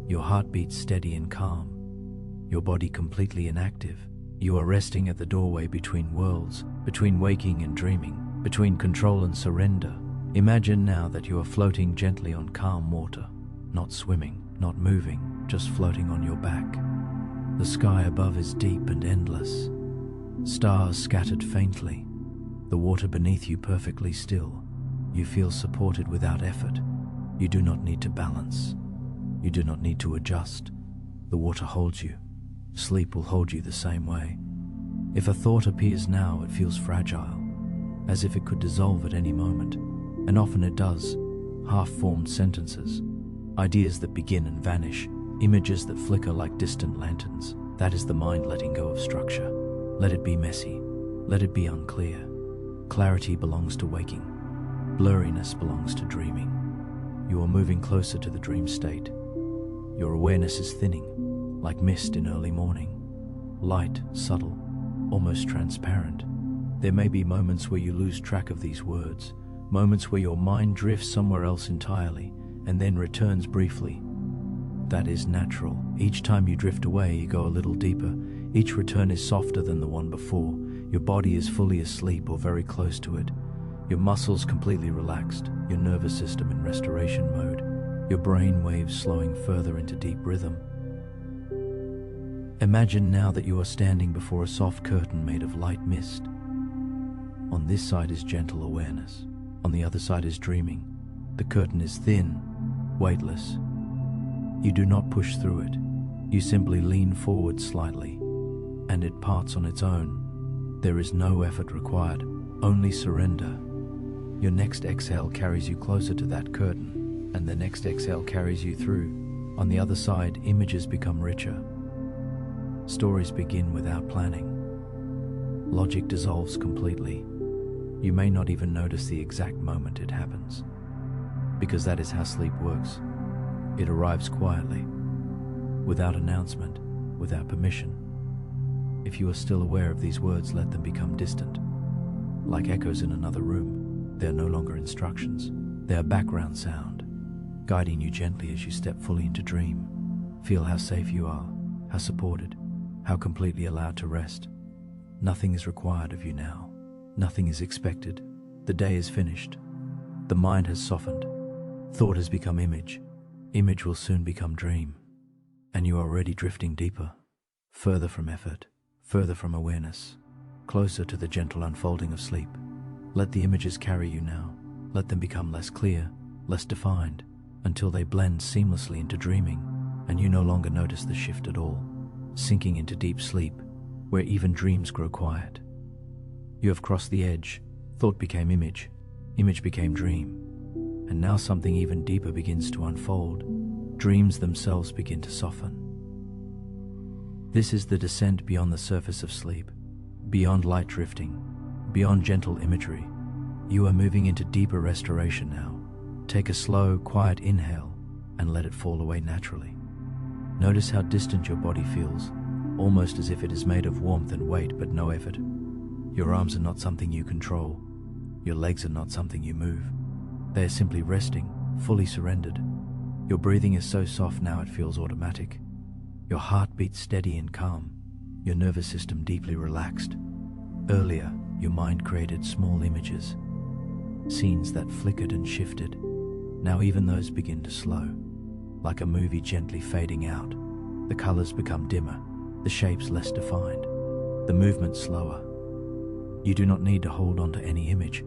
Your heartbeat steady and calm. Your body completely inactive. You are resting at the doorway between worlds, between waking and dreaming, between control and surrender. Imagine now that you are floating gently on calm water, not swimming, not moving, just floating on your back. The sky above is deep and endless. Stars scattered faintly. The water beneath you perfectly still. You feel supported without effort. You do not need to balance. You do not need to adjust. The water holds you. Sleep will hold you the same way. If a thought appears now, it feels fragile, as if it could dissolve at any moment. And often it does. Half-formed sentences, ideas that begin and vanish, images that flicker like distant lanterns. That is the mind letting go of structure. Let it be messy. Let it be unclear. Clarity belongs to waking. Blurriness belongs to dreaming. You are moving closer to the dream state. Your awareness is thinning, like mist in early morning. Light, subtle, almost transparent. There may be moments where you lose track of these words, moments where your mind drifts somewhere else entirely, and then returns briefly. That is natural. Each time you drift away, you go a little deeper. Each return is softer than the one before. Your body is fully asleep or very close to it. Your muscles completely relaxed, your nervous system in restoration mode, your brain waves slowing further into deep rhythm. Imagine now that you are standing before a soft curtain made of light mist. On this side is gentle awareness. On the other side is dreaming. The curtain is thin, weightless. You do not push through it. You simply lean forward slightly, and it parts on its own. There is no effort required, only surrender. Your next exhale carries you closer to that curtain, and the next exhale carries you through. On the other side, images become richer. Stories begin without planning. Logic dissolves completely. You may not even notice the exact moment it happens, because that is how sleep works. It arrives quietly, without announcement, without permission. If you are still aware of these words, let them become distant, like echoes in another room. They are no longer instructions. They are background sound, guiding you gently as you step fully into dream. Feel how safe you are, how supported, how completely allowed to rest. Nothing is required of you now. Nothing is expected. The day is finished. The mind has softened. Thought has become image. Image will soon become dream. And you are already drifting deeper, further from effort, further from awareness, closer to the gentle unfolding of sleep. Let the images carry you now. Let them become less clear, less defined, until they blend seamlessly into dreaming, and you no longer notice the shift at all, sinking into deep sleep, where even dreams grow quiet. You have crossed the edge. Thought became image. Image became dream. And now something even deeper begins to unfold. Dreams themselves begin to soften. This is the descent beyond the surface of sleep, beyond light drifting, beyond gentle imagery. You are moving into deeper restoration now. Take a slow, quiet inhale and let it fall away naturally. Notice how distant your body feels, almost as if it is made of warmth and weight but no effort. Your arms are not something you control. Your legs are not something you move. They are simply resting, fully surrendered. Your breathing is so soft now it feels automatic. Your heart beats steady and calm. Your nervous system deeply relaxed. Earlier, your mind created small images, scenes that flickered and shifted. Now even those begin to slow, like a movie gently fading out. The colors become dimmer, the shapes less defined, the movement slower. You do not need to hold on to any image.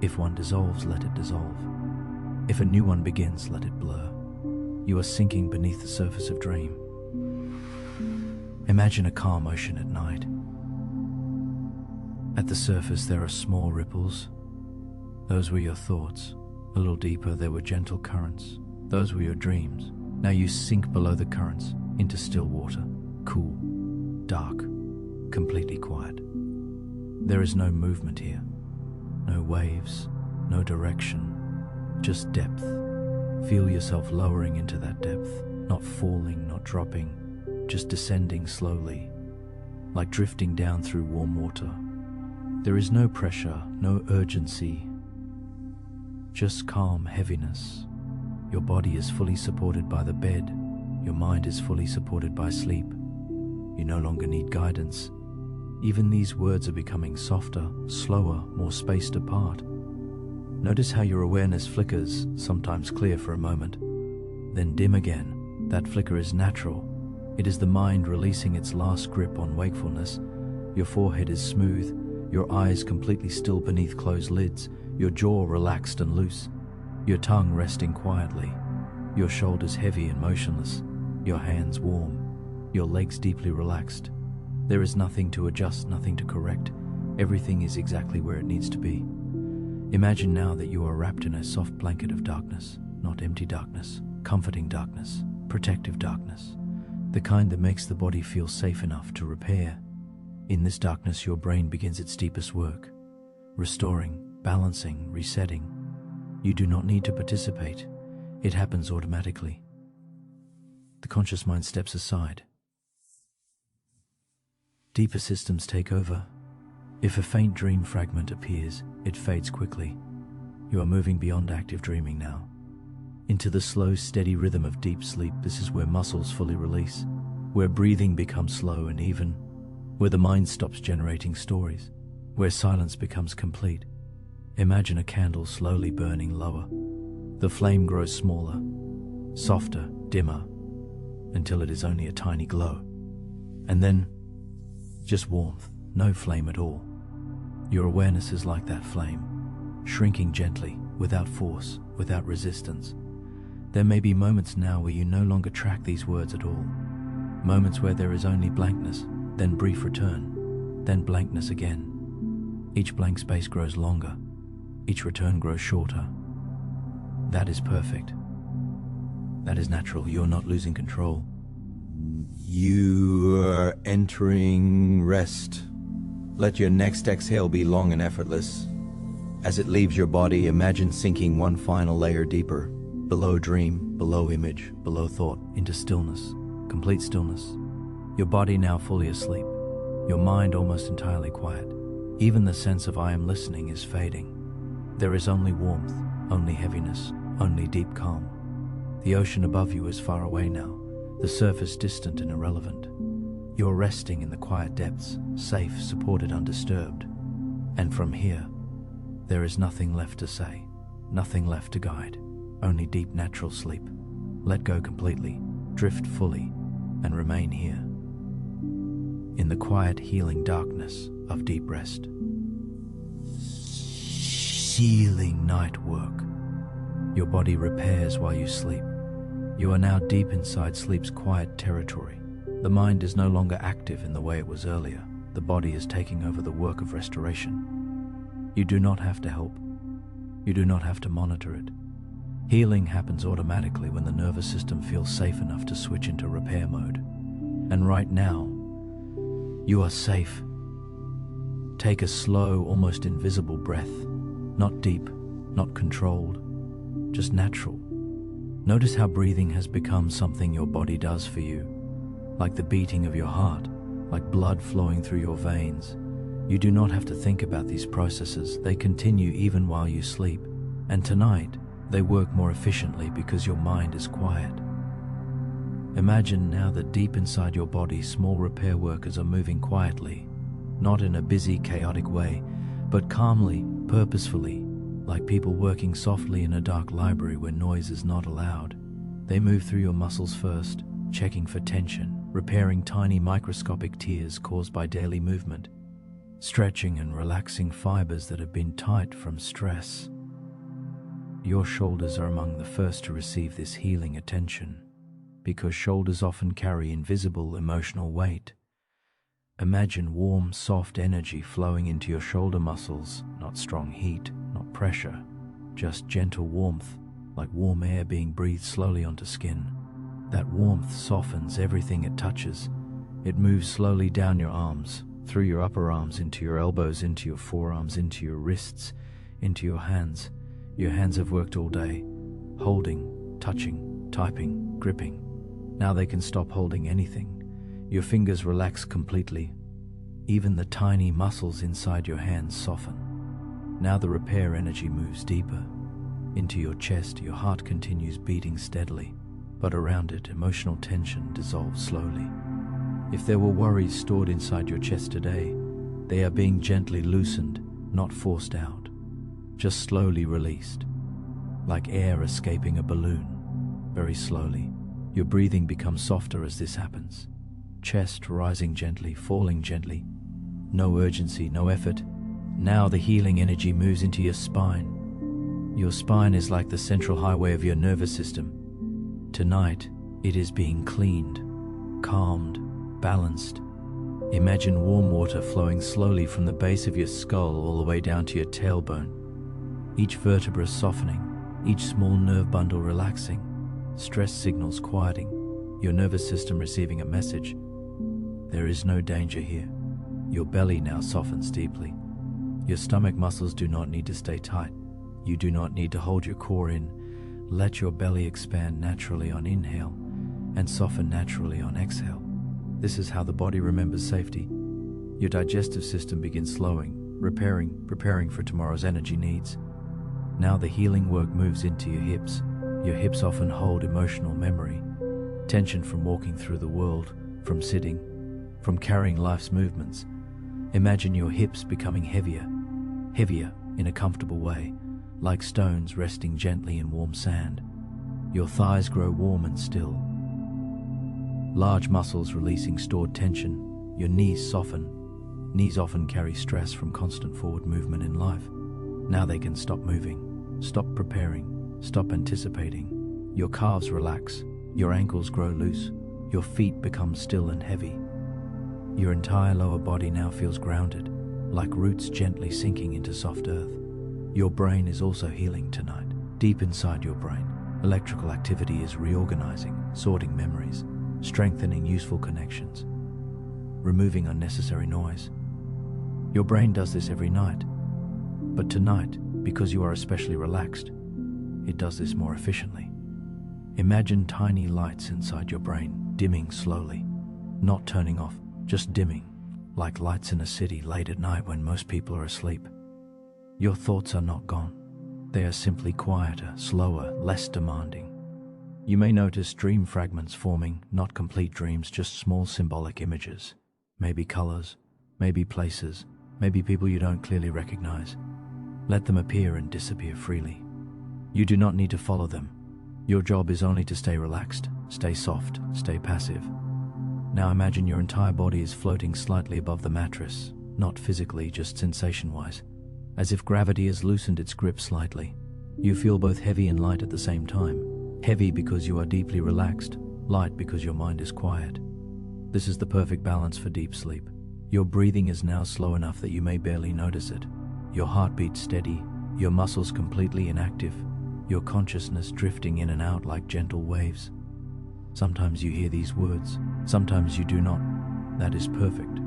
If one dissolves, let it dissolve. If a new one begins, let it blur. You are sinking beneath the surface of dream. Imagine a calm ocean at night. At the surface there are small ripples. Those were your thoughts. A little deeper there were gentle currents. Those were your dreams. Now you sink below the currents into still water, cool, dark, completely quiet. There is no movement here, no waves, no direction, just depth. Feel yourself lowering into that depth, not falling, not dropping, just descending slowly, like drifting down through warm water. There is no pressure, no urgency, just calm heaviness. Your body is fully supported by the bed. Your mind is fully supported by sleep. You no longer need guidance. Even these words are becoming softer, slower, more spaced apart. Notice how your awareness flickers, sometimes clear for a moment, then dim again. That flicker is natural. It is the mind releasing its last grip on wakefulness. Your forehead is smooth, your eyes completely still beneath closed lids, your jaw relaxed and loose, your tongue resting quietly, your shoulders heavy and motionless, your hands warm, your legs deeply relaxed. There is nothing to adjust, nothing to correct. Everything is exactly where it needs to be. Imagine now that you are wrapped in a soft blanket of darkness, not empty darkness, comforting darkness, protective darkness, the kind that makes the body feel safe enough to repair. In this darkness, your brain begins its deepest work, restoring, balancing, resetting. You do not need to participate. It happens automatically. The conscious mind steps aside. Deeper systems take over. If a faint dream fragment appears, it fades quickly. You are moving beyond active dreaming now, into the slow, steady rhythm of deep sleep. This is where muscles fully release, where breathing becomes slow and even, where the mind stops generating stories, where silence becomes complete. Imagine a candle slowly burning lower. The flame grows smaller, softer, dimmer, until it is only a tiny glow. And then, just warmth, no flame at all. Your awareness is like that flame, shrinking gently, without force, without resistance. There may be moments now where you no longer track these words at all. Moments where there is only blankness, then brief return, then blankness again. Each blank space grows longer. Each return grows shorter. That is perfect. That is natural. You're not losing control. You are entering rest. Let your next exhale be long and effortless. As it leaves your body, imagine sinking one final layer deeper, below dream, below image, below thought, into stillness, complete stillness. Your body now fully asleep, your mind almost entirely quiet. Even the sense of I am listening is fading. There is only warmth, only heaviness, only deep calm. The ocean above you is far away now, the surface distant and irrelevant. You are resting in the quiet depths, safe, supported, undisturbed. And from here, there is nothing left to say, nothing left to guide, only deep natural sleep. Let go completely, drift fully, and remain here, in the quiet, healing darkness of deep rest. Healing night work. Your body repairs while you sleep. You are now deep inside sleep's quiet territory. The mind is no longer active in the way it was earlier. The body is taking over the work of restoration. You do not have to help. You do not have to monitor it. Healing happens automatically when the nervous system feels safe enough to switch into repair mode. And right now, you are safe. Take a slow, almost invisible breath. Not deep, not controlled, just natural. Notice how breathing has become something your body does for you, like the beating of your heart, like blood flowing through your veins. You do not have to think about these processes. They continue even while you sleep. And tonight, they work more efficiently because your mind is quiet. Imagine now that deep inside your body, small repair workers are moving quietly, not in a busy, chaotic way, but calmly, purposefully, like people working softly in a dark library where noise is not allowed. They move through your muscles first, checking for tension, repairing tiny microscopic tears caused by daily movement. stretching and relaxing fibers that have been tight from stress. Your shoulders are among the first to receive this healing attention, because shoulders often carry invisible emotional weight. Imagine warm, soft energy flowing into your shoulder muscles, not strong heat, not pressure, just gentle warmth, like warm air being breathed slowly onto skin. That warmth softens everything it touches. It moves slowly down your arms, through your upper arms, into your elbows, into your forearms, into your wrists, into your hands. Your hands have worked all day, holding, touching, typing, gripping. Now they can stop holding anything. Your fingers relax completely. Even the tiny muscles inside your hands soften. Now the repair energy moves deeper. Into your chest, your heart continues beating steadily, but around it, emotional tension dissolves slowly. If there were worries stored inside your chest today, they are being gently loosened, not forced out, just slowly released, like air escaping a balloon. Very slowly, your breathing becomes softer as this happens. Chest rising gently, falling gently. No urgency, no effort. Now the healing energy moves into your spine. Your spine is like the central highway of your nervous system. Tonight, it is being cleaned, calmed, balanced. Imagine warm water flowing slowly from the base of your skull all the way down to your tailbone. Each vertebra softening, each small nerve bundle relaxing, stress signals quieting, your nervous system receiving a message. There is no danger here. Your belly now softens deeply. Your stomach muscles do not need to stay tight. You do not need to hold your core in. Let your belly expand naturally on inhale and soften naturally on exhale. This is how the body remembers safety. Your digestive system begins slowing, repairing, preparing for tomorrow's energy needs. Now the healing work moves into your hips. Your hips often hold emotional memory, tension from walking through the world, from sitting, from carrying life's movements. Imagine your hips becoming heavier, heavier in a comfortable way, like stones resting gently in warm sand. Your thighs grow warm and still. Large muscles releasing stored tension. Your knees soften. Knees often carry stress from constant forward movement in life. Now they can stop moving, stop preparing, stop anticipating. Your calves relax. Your ankles grow loose. Your feet become still and heavy. Your entire lower body now feels grounded, like roots gently sinking into soft earth. Your brain is also healing tonight. Deep inside your brain, electrical activity is reorganizing, sorting memories, strengthening useful connections, removing unnecessary noise. Your brain does this every night, but tonight, because you are especially relaxed, it does this more efficiently. Imagine tiny lights inside your brain, dimming slowly, not turning off, just dimming, like lights in a city late at night when most people are asleep. Your thoughts are not gone. They are simply quieter, slower, less demanding. You may notice dream fragments forming, not complete dreams, just small symbolic images. Maybe colors, maybe places, maybe people you don't clearly recognize. Let them appear and disappear freely. You do not need to follow them. Your job is only to stay relaxed, stay soft, stay passive. Now imagine your entire body is floating slightly above the mattress, not physically, just sensation-wise, as if gravity has loosened its grip slightly. You feel both heavy and light at the same time. Heavy because you are deeply relaxed, light because your mind is quiet. This is the perfect balance for deep sleep. Your breathing is now slow enough that you may barely notice it. Your heartbeat steady, your muscles completely inactive, your consciousness drifting in and out like gentle waves. Sometimes you hear these words, sometimes you do not. That is perfect.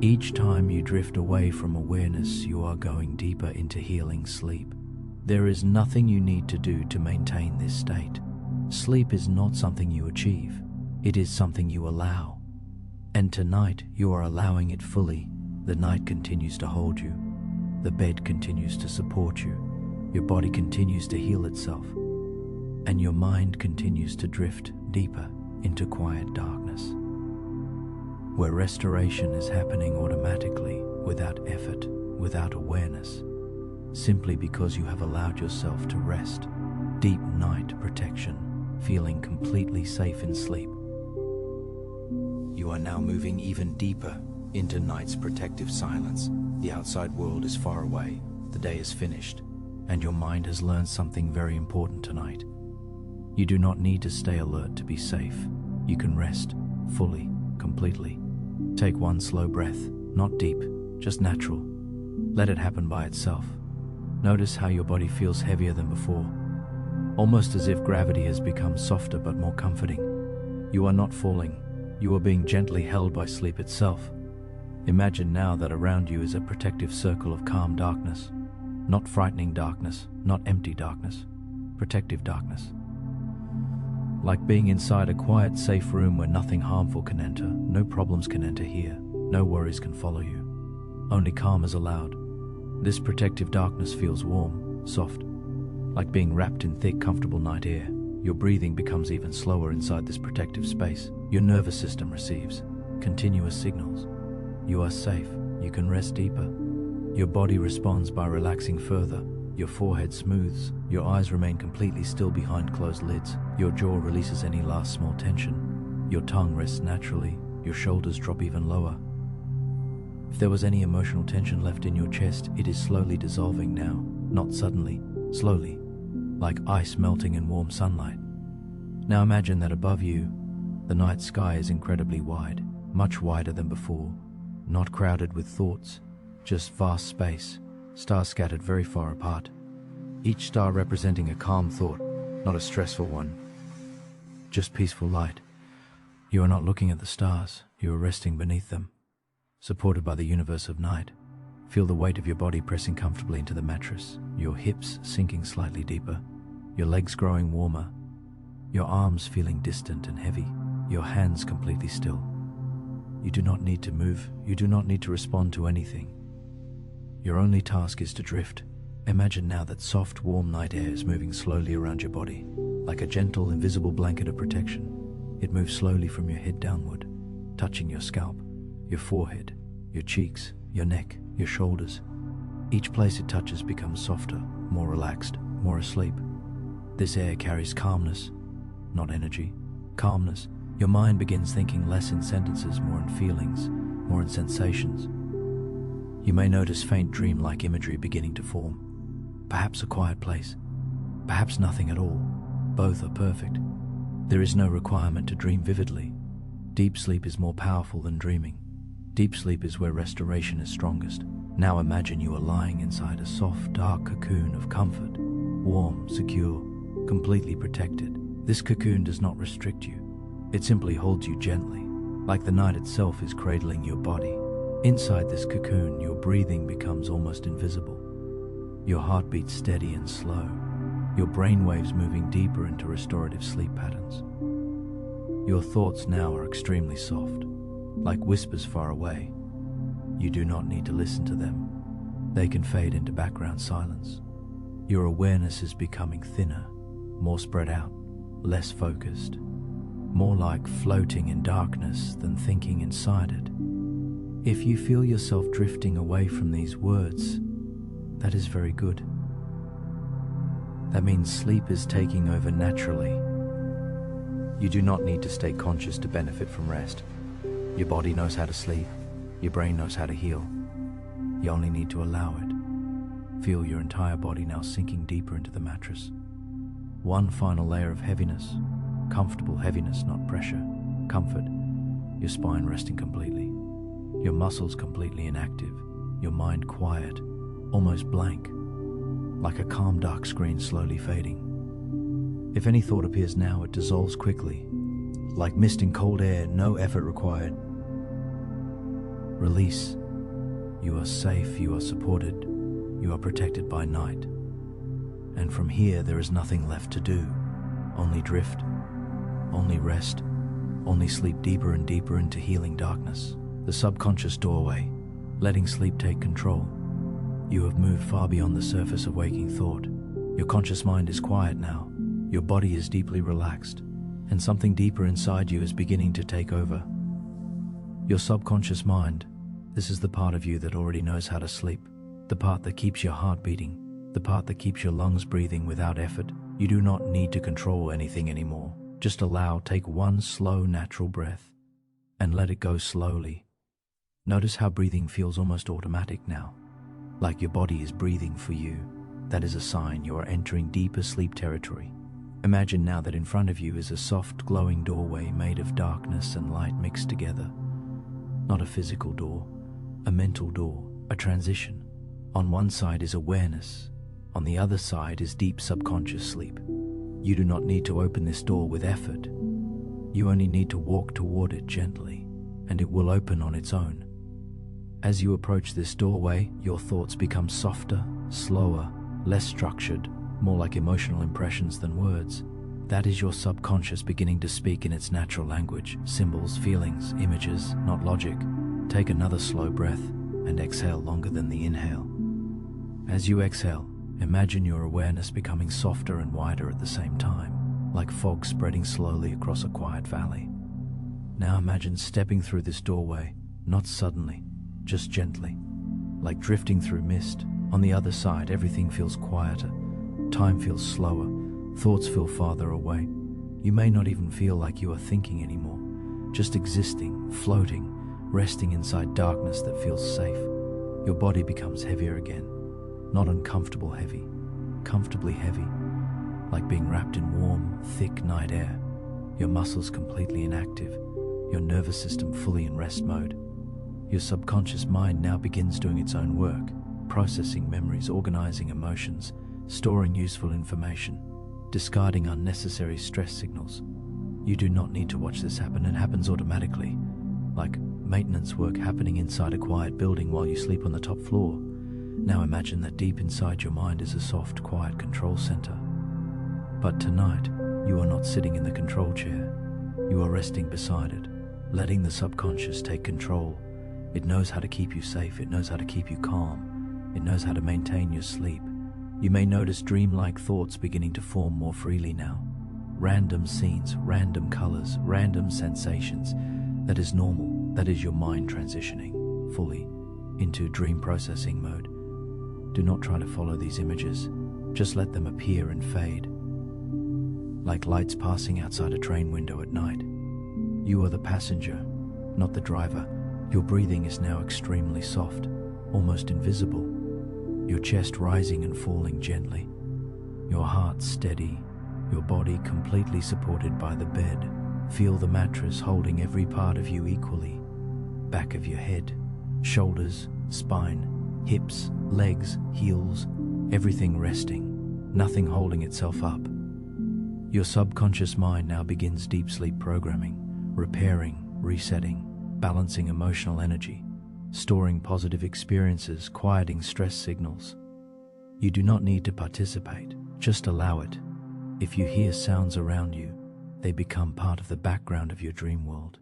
Each time you drift away from awareness, you are going deeper into healing sleep. There is nothing you need to do to maintain this state. Sleep is not something you achieve. It is something you allow. And tonight, you are allowing it fully. The night continues to hold you. The bed continues to support you. Your body continues to heal itself. And your mind continues to drift deeper into quiet darkness, where restoration is happening automatically, without effort, without awareness, simply because you have allowed yourself to rest. Deep night protection, feeling completely safe in sleep. You are now moving even deeper into night's protective silence. The outside world is far away, the day is finished, and your mind has learned something very important tonight. You do not need to stay alert to be safe. You can rest, fully, completely. Take one slow breath, not deep, just natural. Let it happen by itself. Notice how your body feels heavier than before, almost as if gravity has become softer but more comforting. You are not falling, you are being gently held by sleep itself. Imagine now that around you is a protective circle of calm darkness. Not frightening darkness, not empty darkness, protective darkness. Like being inside a quiet, safe room where nothing harmful can enter, no problems can enter here, no worries can follow you. Only calm is allowed. This protective darkness feels warm, soft, like being wrapped in thick, comfortable night air. Your breathing becomes even slower inside this protective space. Your nervous system receives continuous signals. You are safe, you can rest deeper. Your body responds by relaxing further. Your forehead smooths, your eyes remain completely still behind closed lids. Your jaw releases any last small tension. Your tongue rests naturally, your shoulders drop even lower. If there was any emotional tension left in your chest, it is slowly dissolving now, not suddenly, slowly, like ice melting in warm sunlight. Now imagine that above you, the night sky is incredibly wide, much wider than before, not crowded with thoughts, just vast space, stars scattered very far apart, each star representing a calm thought, not a stressful one, just peaceful light. You are not looking at the stars, you are resting beneath them, supported by the universe of night. Feel the weight of your body pressing comfortably into the mattress, your hips sinking slightly deeper, your legs growing warmer, your arms feeling distant and heavy, your hands completely still. You do not need to move, you do not need to respond to anything. Your only task is to drift. Imagine now that soft, warm night air is moving slowly around your body, like a gentle, invisible blanket of protection. It moves slowly from your head downward, touching your scalp, your forehead, your cheeks, your neck, your shoulders. Each place it touches becomes softer, more relaxed, more asleep. This air carries calmness, not energy. Calmness. Your mind begins thinking less in sentences, more in feelings, more in sensations. You may notice faint dream-like imagery beginning to form. Perhaps a quiet place, perhaps nothing at all. Both are perfect. There is no requirement to dream vividly. Deep sleep is more powerful than dreaming. Deep sleep is where restoration is strongest. Now imagine you are lying inside a soft, dark cocoon of comfort, warm, secure, completely protected. This cocoon does not restrict you. It simply holds you gently, like the night itself is cradling your body. Inside this cocoon, your breathing becomes almost invisible. Your heart beats steady and slow, your brain waves moving deeper into restorative sleep patterns. Your thoughts now are extremely soft, like whispers far away. You do not need to listen to them. They can fade into background silence. Your awareness is becoming thinner, more spread out, less focused, more like floating in darkness than thinking inside it. If you feel yourself drifting away from these words, that is very good. That means sleep is taking over naturally. You do not need to stay conscious to benefit from rest. Your body knows how to sleep. Your brain knows how to heal. You only need to allow it. Feel your entire body now sinking deeper into the mattress. One final layer of heaviness, comfortable heaviness, not pressure, comfort. Your spine resting completely. Your muscles completely inactive, your mind quiet, almost blank, like a calm dark screen slowly fading. If any thought appears now, it dissolves quickly, like mist in cold air, no effort required. Release. You are safe, you are supported, you are protected by night. And from here there is nothing left to do, only drift, only rest, only sleep deeper and deeper into healing darkness. The subconscious doorway, letting sleep take control. You have moved far beyond the surface of waking thought. Your conscious mind is quiet now. Your body is deeply relaxed, and something deeper inside you is beginning to take over. Your subconscious mind, this is the part of you that already knows how to sleep, the part that keeps your heart beating, the part that keeps your lungs breathing without effort. You do not need to control anything anymore. Just take one slow, natural breath, and let it go slowly. Notice how breathing feels almost automatic now, like your body is breathing for you. That is a sign you are entering deeper sleep territory. Imagine now that in front of you is a soft, glowing doorway made of darkness and light mixed together. Not a physical door, a mental door, a transition. On one side is awareness, on the other side is deep subconscious sleep. You do not need to open this door with effort. You only need to walk toward it gently, and it will open on its own. As you approach this doorway, your thoughts become softer, slower, less structured, more like emotional impressions than words. That is your subconscious beginning to speak in its natural language, symbols, feelings, images, not logic. Take another slow breath and exhale longer than the inhale. As you exhale, imagine your awareness becoming softer and wider at the same time, like fog spreading slowly across a quiet valley. Now imagine stepping through this doorway, not suddenly, just gently, like drifting through mist. On the other side, everything feels quieter. Time feels slower, thoughts feel farther away. You may not even feel like you are thinking anymore, just existing, floating, resting inside darkness that feels safe. Your body becomes heavier again, not uncomfortable heavy, comfortably heavy, like being wrapped in warm, thick night air. Your muscles completely inactive, your nervous system fully in rest mode. Your subconscious mind now begins doing its own work, processing memories, organizing emotions, storing useful information, discarding unnecessary stress signals. You do not need to watch this happen. It happens automatically, like maintenance work happening inside a quiet building while you sleep on the top floor. Now imagine that deep inside your mind is a soft, quiet control center. But tonight, you are not sitting in the control chair. You are resting beside it, letting the subconscious take control. It knows how to keep you safe. It knows how to keep you calm. It knows how to maintain your sleep. You may notice dreamlike thoughts beginning to form more freely now. Random scenes, random colors, random sensations. That is normal. That is your mind transitioning fully into dream processing mode. Do not try to follow these images. Just let them appear and fade, like lights passing outside a train window at night. You are the passenger, not the driver. Your breathing is now extremely soft, almost invisible. Your chest rising and falling gently. Your heart steady, your body completely supported by the bed. Feel the mattress holding every part of you equally. Back of your head, shoulders, spine, hips, legs, heels, everything resting, nothing holding itself up. Your subconscious mind now begins deep sleep programming, repairing, resetting, balancing emotional energy, storing positive experiences, quieting stress signals. You do not need to participate, just allow it. If you hear sounds around you, they become part of the background of your dream world.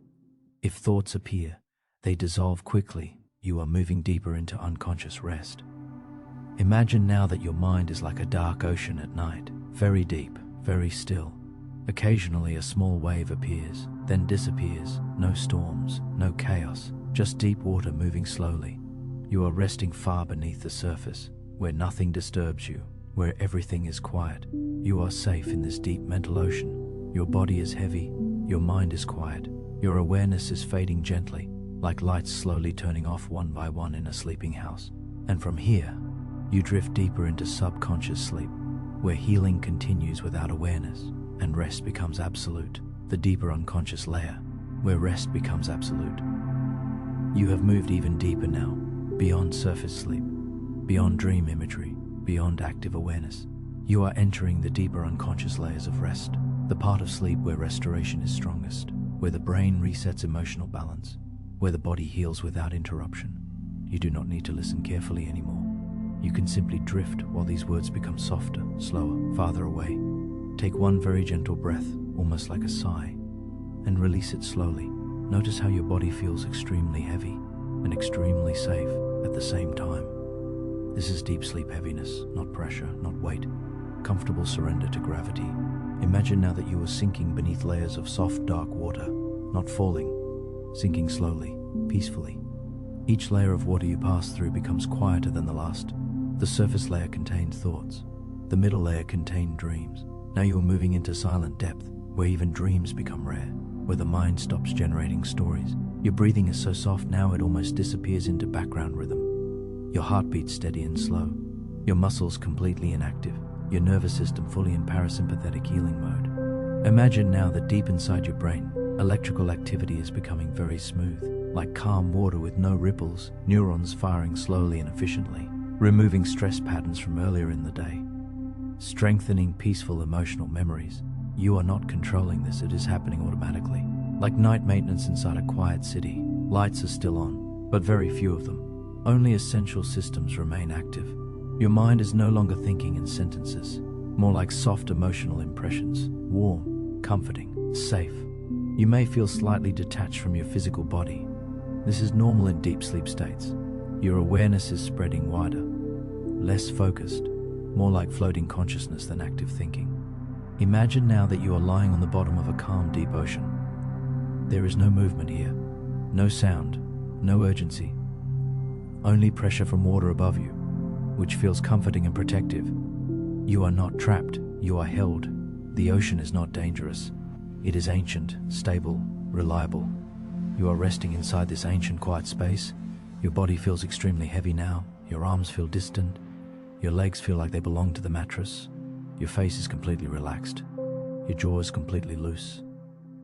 If thoughts appear, they dissolve quickly. You are moving deeper into unconscious rest. Imagine now that your mind is like a dark ocean at night, very deep, very still. Occasionally a small wave appears, then disappears. No storms, no chaos, just deep water moving slowly. You are resting far beneath the surface, where nothing disturbs you, where everything is quiet. You are safe in this deep mental ocean. Your body is heavy, your mind is quiet, your awareness is fading gently, like lights slowly turning off one by one in a sleeping house. And from here, you drift deeper into subconscious sleep, where healing continues without awareness, and rest becomes absolute, the deeper unconscious layer, where rest becomes absolute. You have moved even deeper now, beyond surface sleep, beyond dream imagery, beyond active awareness. You are entering the deeper unconscious layers of rest, the part of sleep where restoration is strongest, where the brain resets emotional balance, where the body heals without interruption. You do not need to listen carefully anymore. You can simply drift while these words become softer, slower, farther away. Take one very gentle breath, almost like a sigh, and release it slowly. Notice how your body feels extremely heavy and extremely safe at the same time. This is deep sleep heaviness, not pressure, not weight. Comfortable surrender to gravity. Imagine now that you are sinking beneath layers of soft, dark water, not falling, sinking slowly, peacefully. Each layer of water you pass through becomes quieter than the last. The surface layer contained thoughts. The middle layer contained dreams. Now you are moving into silent depth, where even dreams become rare, where the mind stops generating stories. Your breathing is so soft now it almost disappears into background rhythm. Your heartbeat steady and slow. Your muscles completely inactive. Your nervous system fully in parasympathetic healing mode. Imagine now that deep inside your brain, electrical activity is becoming very smooth, like calm water with no ripples, neurons firing slowly and efficiently, removing stress patterns from earlier in the day, strengthening peaceful emotional memories. You are not controlling this, it is happening automatically. Like night maintenance inside a quiet city, lights are still on, but very few of them. Only essential systems remain active. Your mind is no longer thinking in sentences, more like soft emotional impressions, warm, comforting, safe. You may feel slightly detached from your physical body. This is normal in deep sleep states. Your awareness is spreading wider, less focused, more like floating consciousness than active thinking. Imagine now that you are lying on the bottom of a calm, deep ocean. There is no movement here, no sound, no urgency, only pressure from water above you, which feels comforting and protective. You are not trapped, you are held. The ocean is not dangerous. It is ancient, stable, reliable. You are resting inside this ancient, quiet space. Your body feels extremely heavy now. Your arms feel distant. Your legs feel like they belong to the mattress. Your face is completely relaxed. Your jaw is completely loose.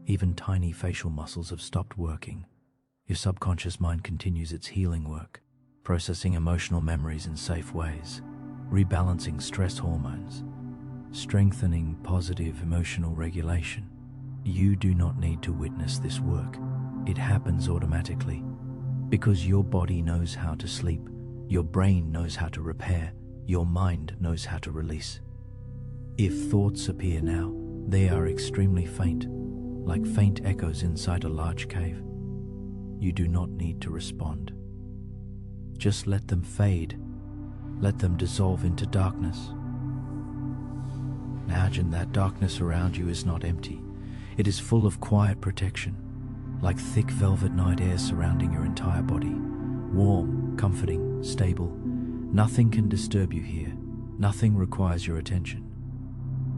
Even tiny facial muscles have stopped working. Your subconscious mind continues its healing work, processing emotional memories in safe ways, rebalancing stress hormones, strengthening positive emotional regulation. You do not need to witness this work. It happens automatically because your body knows how to sleep, your brain knows how to repair, your mind knows how to release. If thoughts appear now, they are extremely faint, like faint echoes inside a large cave. You do not need to respond. Just let them fade. Let them dissolve into darkness. Imagine that darkness around you is not empty. It is full of quiet protection, like thick velvet night air surrounding your entire body. Warm, comforting, stable. Nothing can disturb you here. Nothing requires your attention.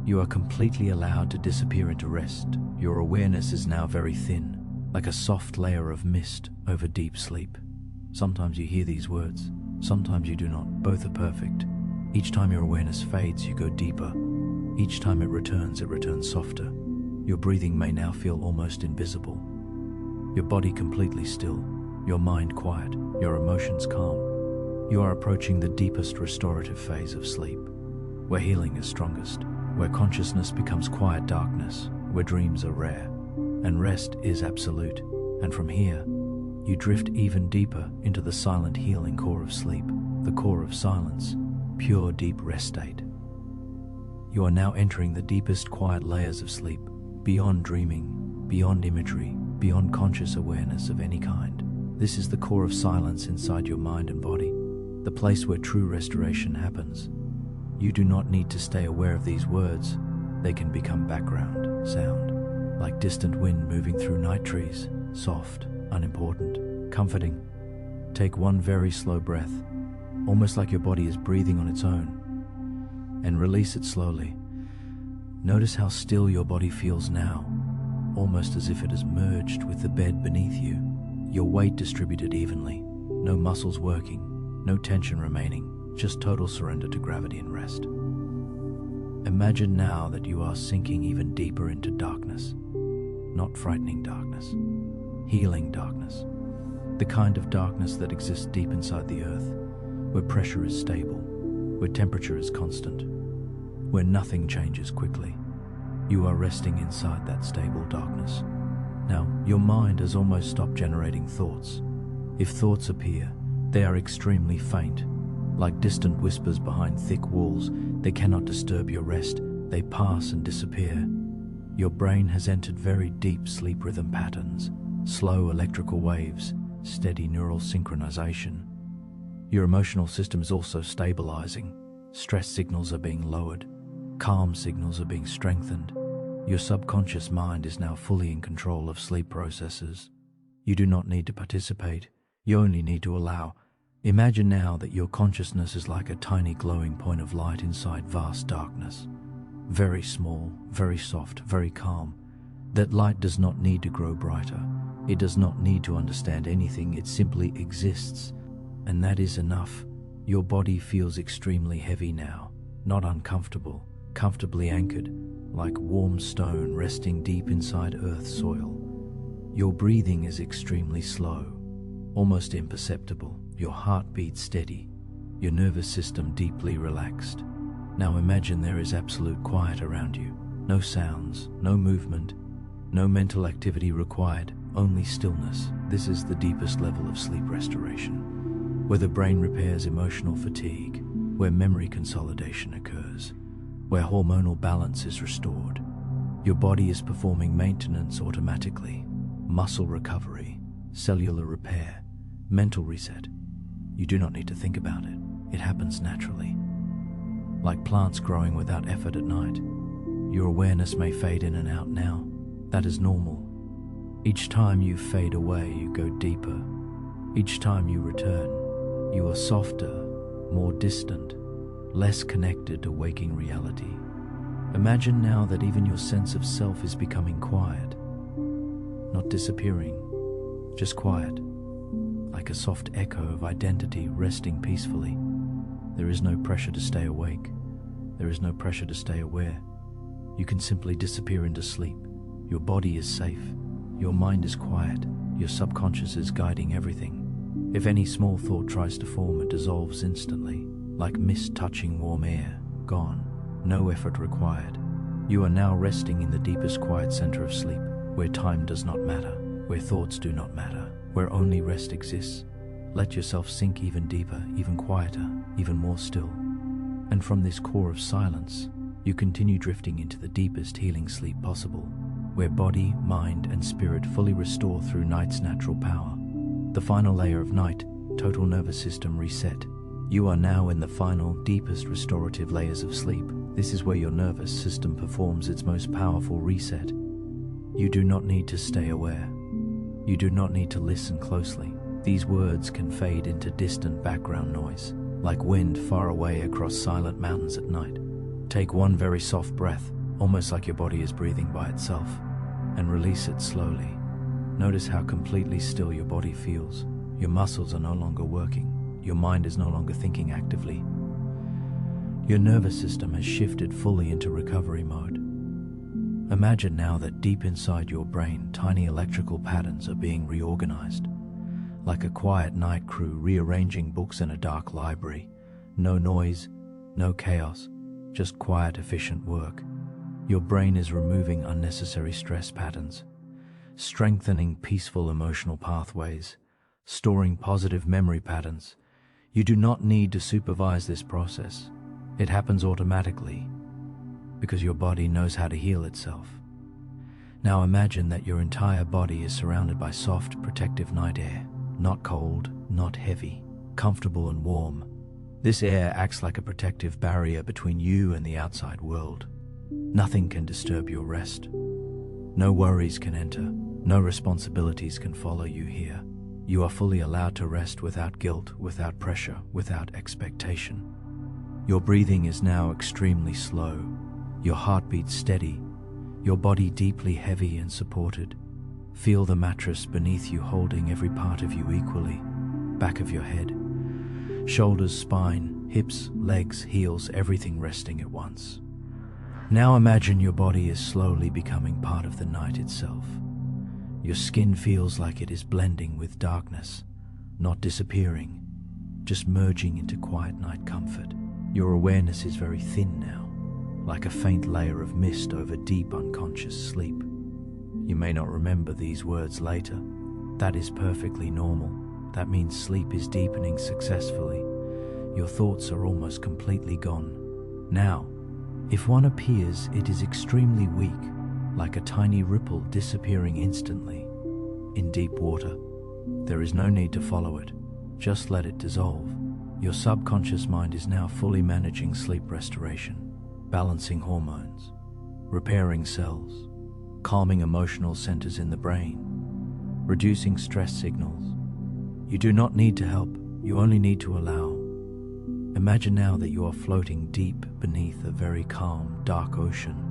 You are completely allowed to disappear into rest. Your awareness is now very thin, like a soft layer of mist over deep sleep. Sometimes you hear these words, sometimes you do not. Both are perfect. Each time your awareness fades, you go deeper. Each time it returns softer. Your breathing may now feel almost invisible. Your body completely still, your mind quiet, your emotions calm. You are approaching the deepest restorative phase of sleep, where healing is strongest, where consciousness becomes quiet darkness, where dreams are rare, and rest is absolute. And from here, you drift even deeper into the silent healing core of sleep, the core of silence, pure deep rest state. You are now entering the deepest quiet layers of sleep, beyond dreaming, beyond imagery, beyond conscious awareness of any kind. This is the core of silence inside your mind and body, the place where true restoration happens. You do not need to stay aware of these words. They can become background sound, like distant wind moving through night trees, soft, unimportant, comforting. Take one very slow breath, almost like your body is breathing on its own, and release it slowly. Notice how still your body feels now, almost as if it has merged with the bed beneath you, your weight distributed evenly, no muscles working, no tension remaining, just total surrender to gravity and rest. Imagine now that you are sinking even deeper into darkness, not frightening darkness, healing darkness, the kind of darkness that exists deep inside the earth, where pressure is stable, where temperature is constant, where nothing changes quickly. You are resting inside that stable darkness. Now, your mind has almost stopped generating thoughts. If thoughts appear, they are extremely faint, like distant whispers behind thick walls. They cannot disturb your rest. They pass and disappear. Your brain has entered very deep sleep rhythm patterns, slow electrical waves, steady neural synchronization. Your emotional system is also stabilizing. Stress signals are being lowered. Calm signals are being strengthened. Your subconscious mind is now fully in control of sleep processes. You do not need to participate. You only need to allow. Imagine now that your consciousness is like a tiny glowing point of light inside vast darkness. Very small, very soft, very calm. That light does not need to grow brighter. It does not need to understand anything, it simply exists, and that is enough. Your body feels extremely heavy now, not uncomfortable, comfortably anchored, like warm stone resting deep inside Earth's soil. Your breathing is extremely slow, almost imperceptible, your heartbeat steady, your nervous system deeply relaxed. Now imagine there is absolute quiet around you. No sounds, no movement, no mental activity required, only stillness. This is the deepest level of sleep restoration, where the brain repairs emotional fatigue, where memory consolidation occurs, where hormonal balance is restored. Your body is performing maintenance automatically, muscle recovery, cellular repair, mental reset. You do not need to think about it. It happens naturally. Like plants growing without effort at night, your awareness may fade in and out now. That is normal. Each time you fade away, you go deeper. Each time you return, you are softer, more distant, less connected to waking reality. Imagine now that even your sense of self is becoming quiet. Not disappearing, just quiet, like a soft echo of identity resting peacefully. There is no pressure to stay awake. There is no pressure to stay aware. You can simply disappear into sleep. Your body is safe. Your mind is quiet. Your subconscious is guiding everything. If any small thought tries to form, it dissolves instantly, like mist touching warm air. Gone. No effort required. You are now resting in the deepest quiet center of sleep, where time does not matter, where thoughts do not matter, where only rest exists. Let yourself sink even deeper, even quieter, even more still. And from this core of silence, you continue drifting into the deepest healing sleep possible, where body, mind, and spirit fully restore through night's natural power. The final layer of night, total nervous system reset. You are now in the final, deepest restorative layers of sleep. This is where your nervous system performs its most powerful reset. You do not need to stay aware. You do not need to listen closely. These words can fade into distant background noise, like wind far away across silent mountains at night. Take one very soft breath, almost like your body is breathing by itself, and release it slowly. Notice how completely still your body feels. Your muscles are no longer working. Your mind is no longer thinking actively. Your nervous system has shifted fully into recovery mode. Imagine now that deep inside your brain, tiny electrical patterns are being reorganized, like a quiet night crew rearranging books in a dark library. No noise, no chaos, just quiet, efficient work. Your brain is removing unnecessary stress patterns, strengthening peaceful emotional pathways, storing positive memory patterns. You do not need to supervise this process. It happens automatically because your body knows how to heal itself. Now imagine that your entire body is surrounded by soft, protective night air, not cold, not heavy, comfortable and warm. This air acts like a protective barrier between you and the outside world. Nothing can disturb your rest. No worries can enter. No responsibilities can follow you here. You are fully allowed to rest without guilt, without pressure, without expectation. Your breathing is now extremely slow, your heartbeat steady, your body deeply heavy and supported. Feel the mattress beneath you holding every part of you equally. Back of your head, shoulders, spine, hips, legs, heels, everything resting at once. Now imagine your body is slowly becoming part of the night itself. Your skin feels like it is blending with darkness, not disappearing, just merging into quiet night comfort. Your awareness is very thin now, like a faint layer of mist over deep unconscious sleep. You may not remember these words later. That is perfectly normal. That means sleep is deepening successfully. Your thoughts are almost completely gone. Now, if one appears, it is extremely weak, like a tiny ripple disappearing instantly. In deep water, there is no need to follow it. Just let it dissolve. Your subconscious mind is now fully managing sleep restoration, balancing hormones, repairing cells, calming emotional centers in the brain, reducing stress signals. You do not need to help, you only need to allow. Imagine now that you are floating deep beneath a very calm, dark ocean.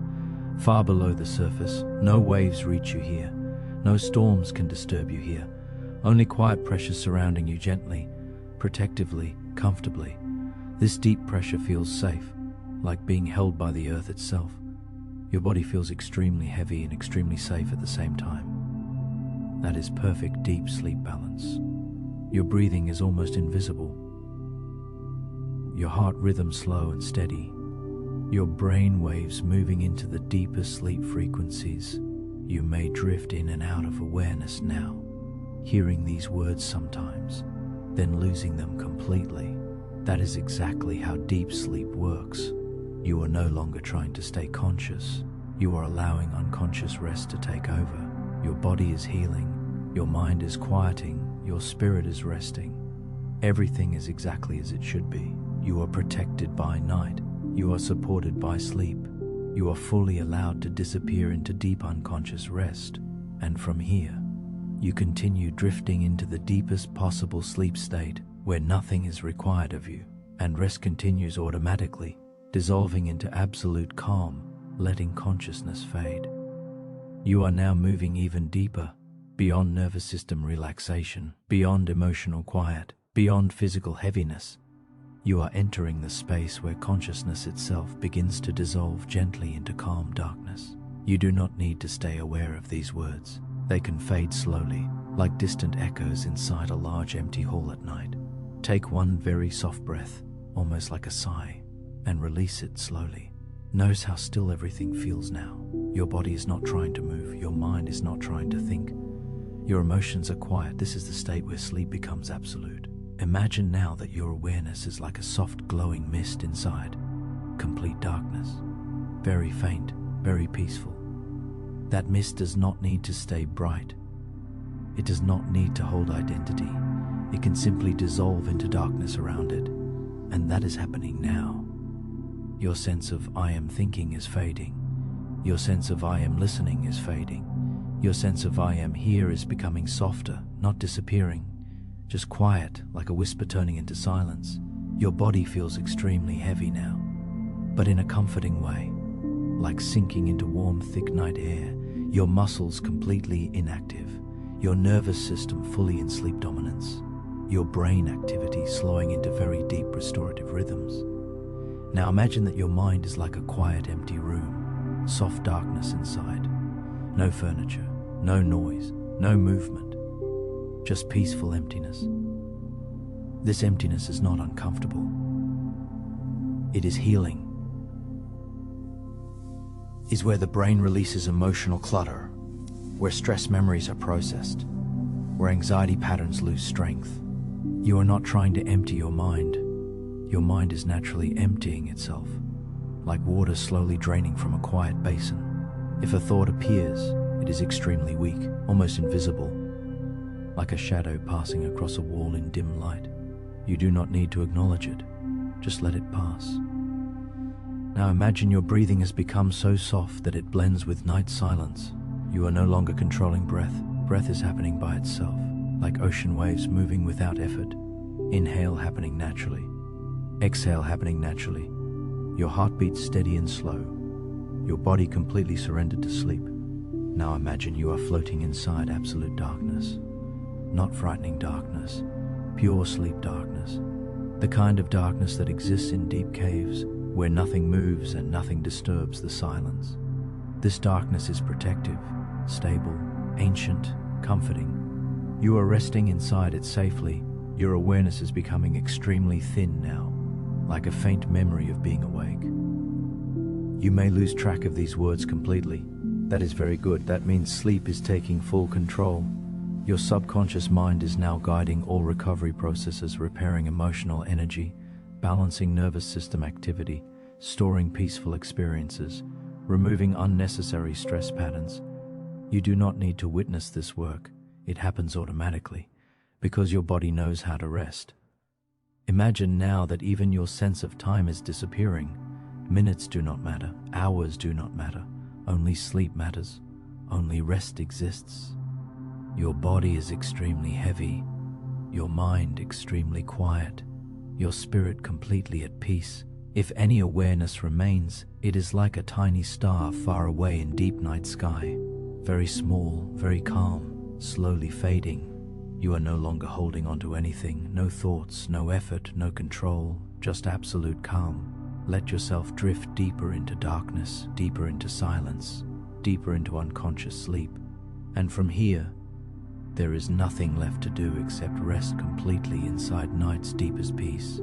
Far below the surface, no waves reach you here. No storms can disturb you here. Only quiet pressure surrounding you gently, protectively, comfortably. This deep pressure feels safe, like being held by the earth itself. Your body feels extremely heavy and extremely safe at the same time. That is perfect deep sleep balance. Your breathing is almost invisible. Your heart rhythm slow and steady. Your brain waves moving into the deepest sleep frequencies. You may drift in and out of awareness now, hearing these words sometimes, then losing them completely. That is exactly how deep sleep works. You are no longer trying to stay conscious. You are allowing unconscious rest to take over. Your body is healing. Your mind is quieting. Your spirit is resting. Everything is exactly as it should be. You are protected by night. You are supported by sleep. You are fully allowed to disappear into deep unconscious rest. And from here, you continue drifting into the deepest possible sleep state where nothing is required of you, and rest continues automatically, dissolving into absolute calm, letting consciousness fade. You are now moving even deeper, beyond nervous system relaxation, beyond emotional quiet, beyond physical heaviness. You are entering the space where consciousness itself begins to dissolve gently into calm darkness. You do not need to stay aware of these words. They can fade slowly, like distant echoes inside a large empty hall at night. Take one very soft breath, almost like a sigh, and release it slowly. Notice how still everything feels now. Your body is not trying to move. Your mind is not trying to think. Your emotions are quiet. This is the state where sleep becomes absolute. Imagine now that your awareness is like a soft glowing mist inside. Complete darkness. Very faint, very peaceful. That mist does not need to stay bright. It does not need to hold identity. It can simply dissolve into darkness around it. And that is happening now. Your sense of I am thinking is fading. Your sense of I am listening is fading. Your sense of I am here is becoming softer, not disappearing, just quiet, like a whisper turning into silence. Your body feels extremely heavy now, but in a comforting way, like sinking into warm, thick night air. Your muscles completely inactive. Your nervous system fully in sleep dominance. Your brain activity slowing into very deep restorative rhythms. Now imagine that your mind is like a quiet, empty room, soft darkness inside. No furniture, no noise, no movement, just peaceful emptiness. This emptiness is not uncomfortable. It is healing. Is where the brain releases emotional clutter, where stress memories are processed, where anxiety patterns lose strength. You are not trying to empty your mind. Your mind is naturally emptying itself, like water slowly draining from a quiet basin. If a thought appears, it is extremely weak, almost invisible, like a shadow passing across a wall in dim light. You do not need to acknowledge it, just let it pass. Now imagine your breathing has become so soft that it blends with night silence. You are no longer controlling breath. Breath is happening by itself, like ocean waves moving without effort. Inhale happening naturally. Exhale happening naturally. Your heartbeat steady and slow. Your body completely surrendered to sleep. Now imagine you are floating inside absolute darkness. Not frightening darkness, pure sleep darkness. The kind of darkness that exists in deep caves, where nothing moves and nothing disturbs the silence. This darkness is protective, stable, ancient, comforting. You are resting inside it safely. Your awareness is becoming extremely thin now, like a faint memory of being awake. You may lose track of these words completely. That is very good. That means sleep is taking full control. Your subconscious mind is now guiding all recovery processes, repairing emotional energy, balancing nervous system activity, storing peaceful experiences, removing unnecessary stress patterns. You do not need to witness this work. It happens automatically, because your body knows how to rest. Imagine now that even your sense of time is disappearing. Minutes do not matter, hours do not matter, only sleep matters, only rest exists. Your body is extremely heavy, your mind extremely quiet, your spirit completely at peace. If any awareness remains, it is like a tiny star far away in deep night sky, very small, very calm, slowly fading. You are no longer holding on to anything, no thoughts, no effort, no control, just absolute calm. Let yourself drift deeper into darkness, deeper into silence, deeper into unconscious sleep. And from here, there is nothing left to do except rest completely inside night's deepest peace.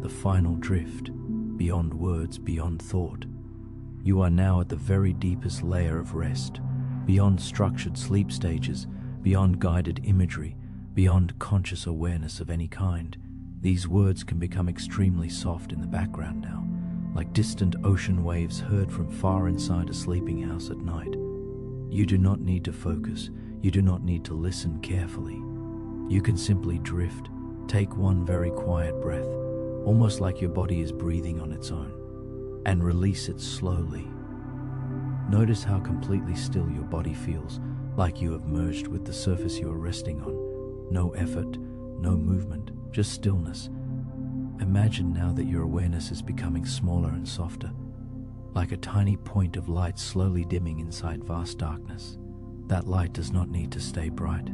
The final drift, beyond words, beyond thought. You are now at the very deepest layer of rest, beyond structured sleep stages, beyond guided imagery, beyond conscious awareness of any kind. These words can become extremely soft in the background now, like distant ocean waves heard from far inside a sleeping house at night. You do not need to focus. You do not need to listen carefully. You can simply drift. Take one very quiet breath, almost like your body is breathing on its own, and release it slowly. Notice how completely still your body feels, like you have merged with the surface you are resting on. No effort, no movement, just stillness. Imagine now that your awareness is becoming smaller and softer, like a tiny point of light slowly dimming inside vast darkness. That light does not need to stay bright.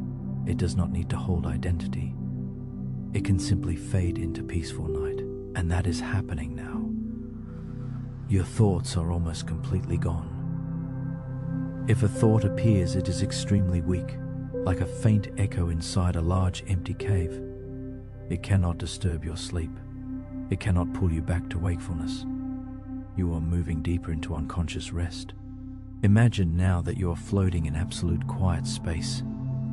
It does not need to hold identity. It can simply fade into peaceful night, and that is happening now. Your thoughts are almost completely gone. If a thought appears, it is extremely weak, like a faint echo inside a large empty cave. It cannot disturb your sleep. It cannot pull you back to wakefulness. You are moving deeper into unconscious rest. Imagine now that you are floating in absolute quiet space.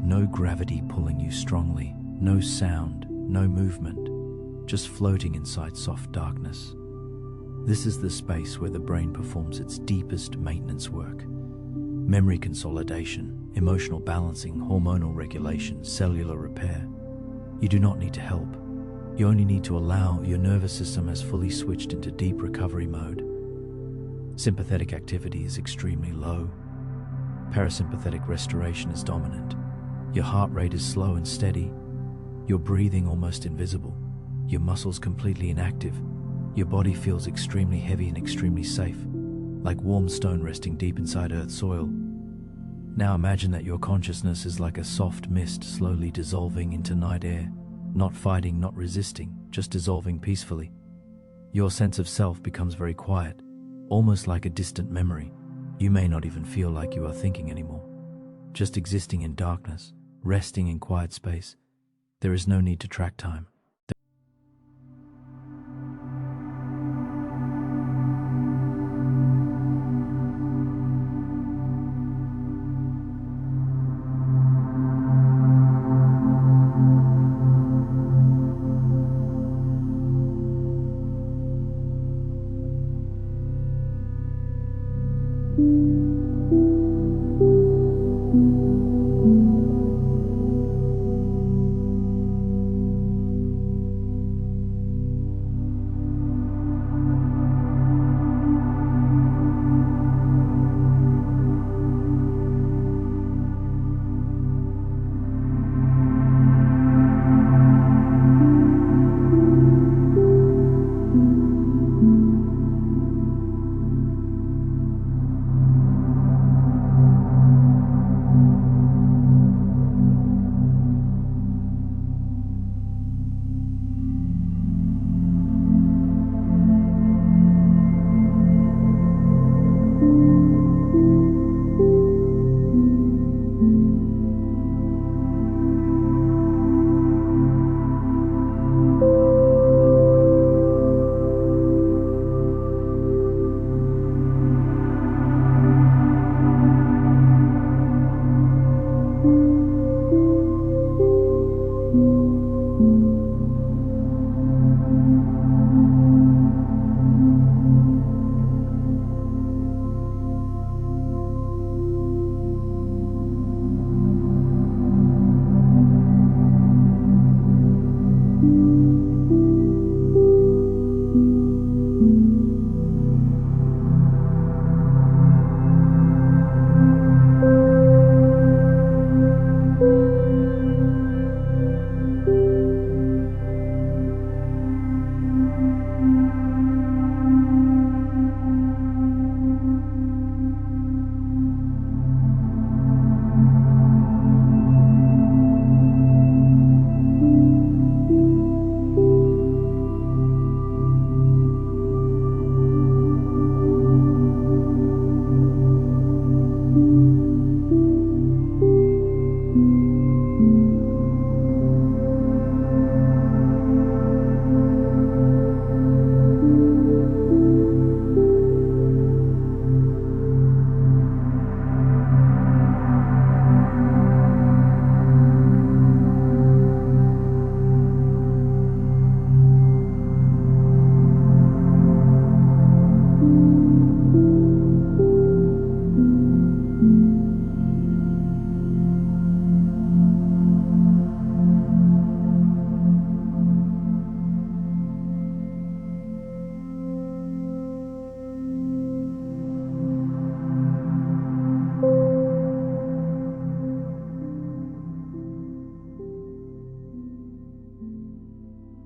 No gravity pulling you strongly, no sound, no movement, just floating inside soft darkness. This is the space where the brain performs its deepest maintenance work. Memory consolidation, emotional balancing, hormonal regulation, cellular repair. You do not need to help. You only need to allow. Your nervous system has fully switched into deep recovery mode. Sympathetic activity is extremely low. Parasympathetic restoration is dominant. Your heart rate is slow and steady. Your breathing almost invisible. Your muscles completely inactive. Your body feels extremely heavy and extremely safe, like warm stone resting deep inside Earth's soil. Now imagine that your consciousness is like a soft mist slowly dissolving into night air, not fighting, not resisting, just dissolving peacefully. Your sense of self becomes very quiet, almost like a distant memory. You may not even feel like you are thinking anymore, just existing in darkness, resting in quiet space. There is no need to track time.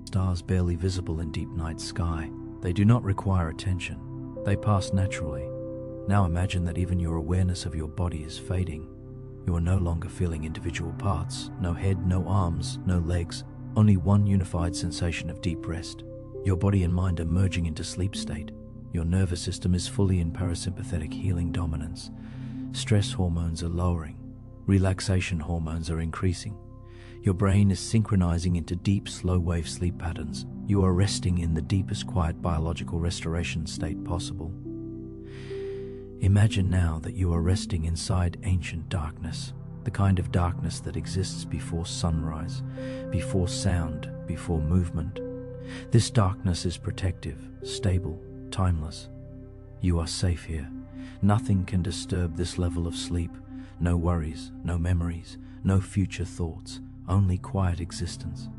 stars barely visible in deep night sky. They do not require attention. They pass naturally. Now imagine that even your awareness of your body is fading. You are no longer feeling individual parts, no head, no arms, no legs, only one unified sensation of deep rest. Your body and mind are merging into sleep state. Your nervous system is fully in parasympathetic healing dominance. Stress hormones are lowering. Relaxation hormones are increasing. Your brain is synchronizing into deep, slow-wave sleep patterns. You are resting in the deepest quiet biological restoration state possible. Imagine now that you are resting inside ancient darkness, the kind of darkness that exists before sunrise, before sound, before movement. This darkness is protective, stable, timeless. You are safe here. Nothing can disturb this level of sleep. No worries, no memories, no future thoughts, only quiet existence.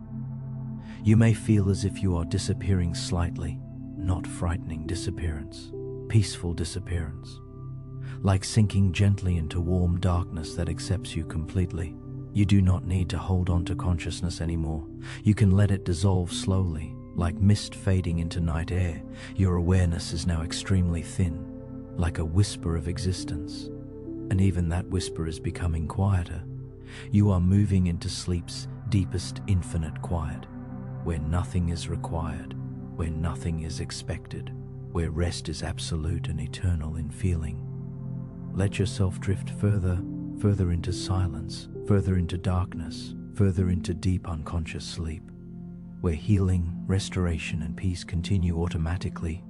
You may feel as if you are disappearing slightly, not frightening disappearance, peaceful disappearance. Like sinking gently into warm darkness that accepts you completely. You do not need to hold on to consciousness anymore. You can let it dissolve slowly, like mist fading into night air. Your awareness is now extremely thin, like a whisper of existence. And even that whisper is becoming quieter. You are moving into sleep's deepest infinite quiet, where nothing is required, where nothing is expected, where rest is absolute and eternal in feeling. Let yourself drift further, further into silence, further into darkness, further into deep unconscious sleep, where healing, restoration, and peace continue automatically,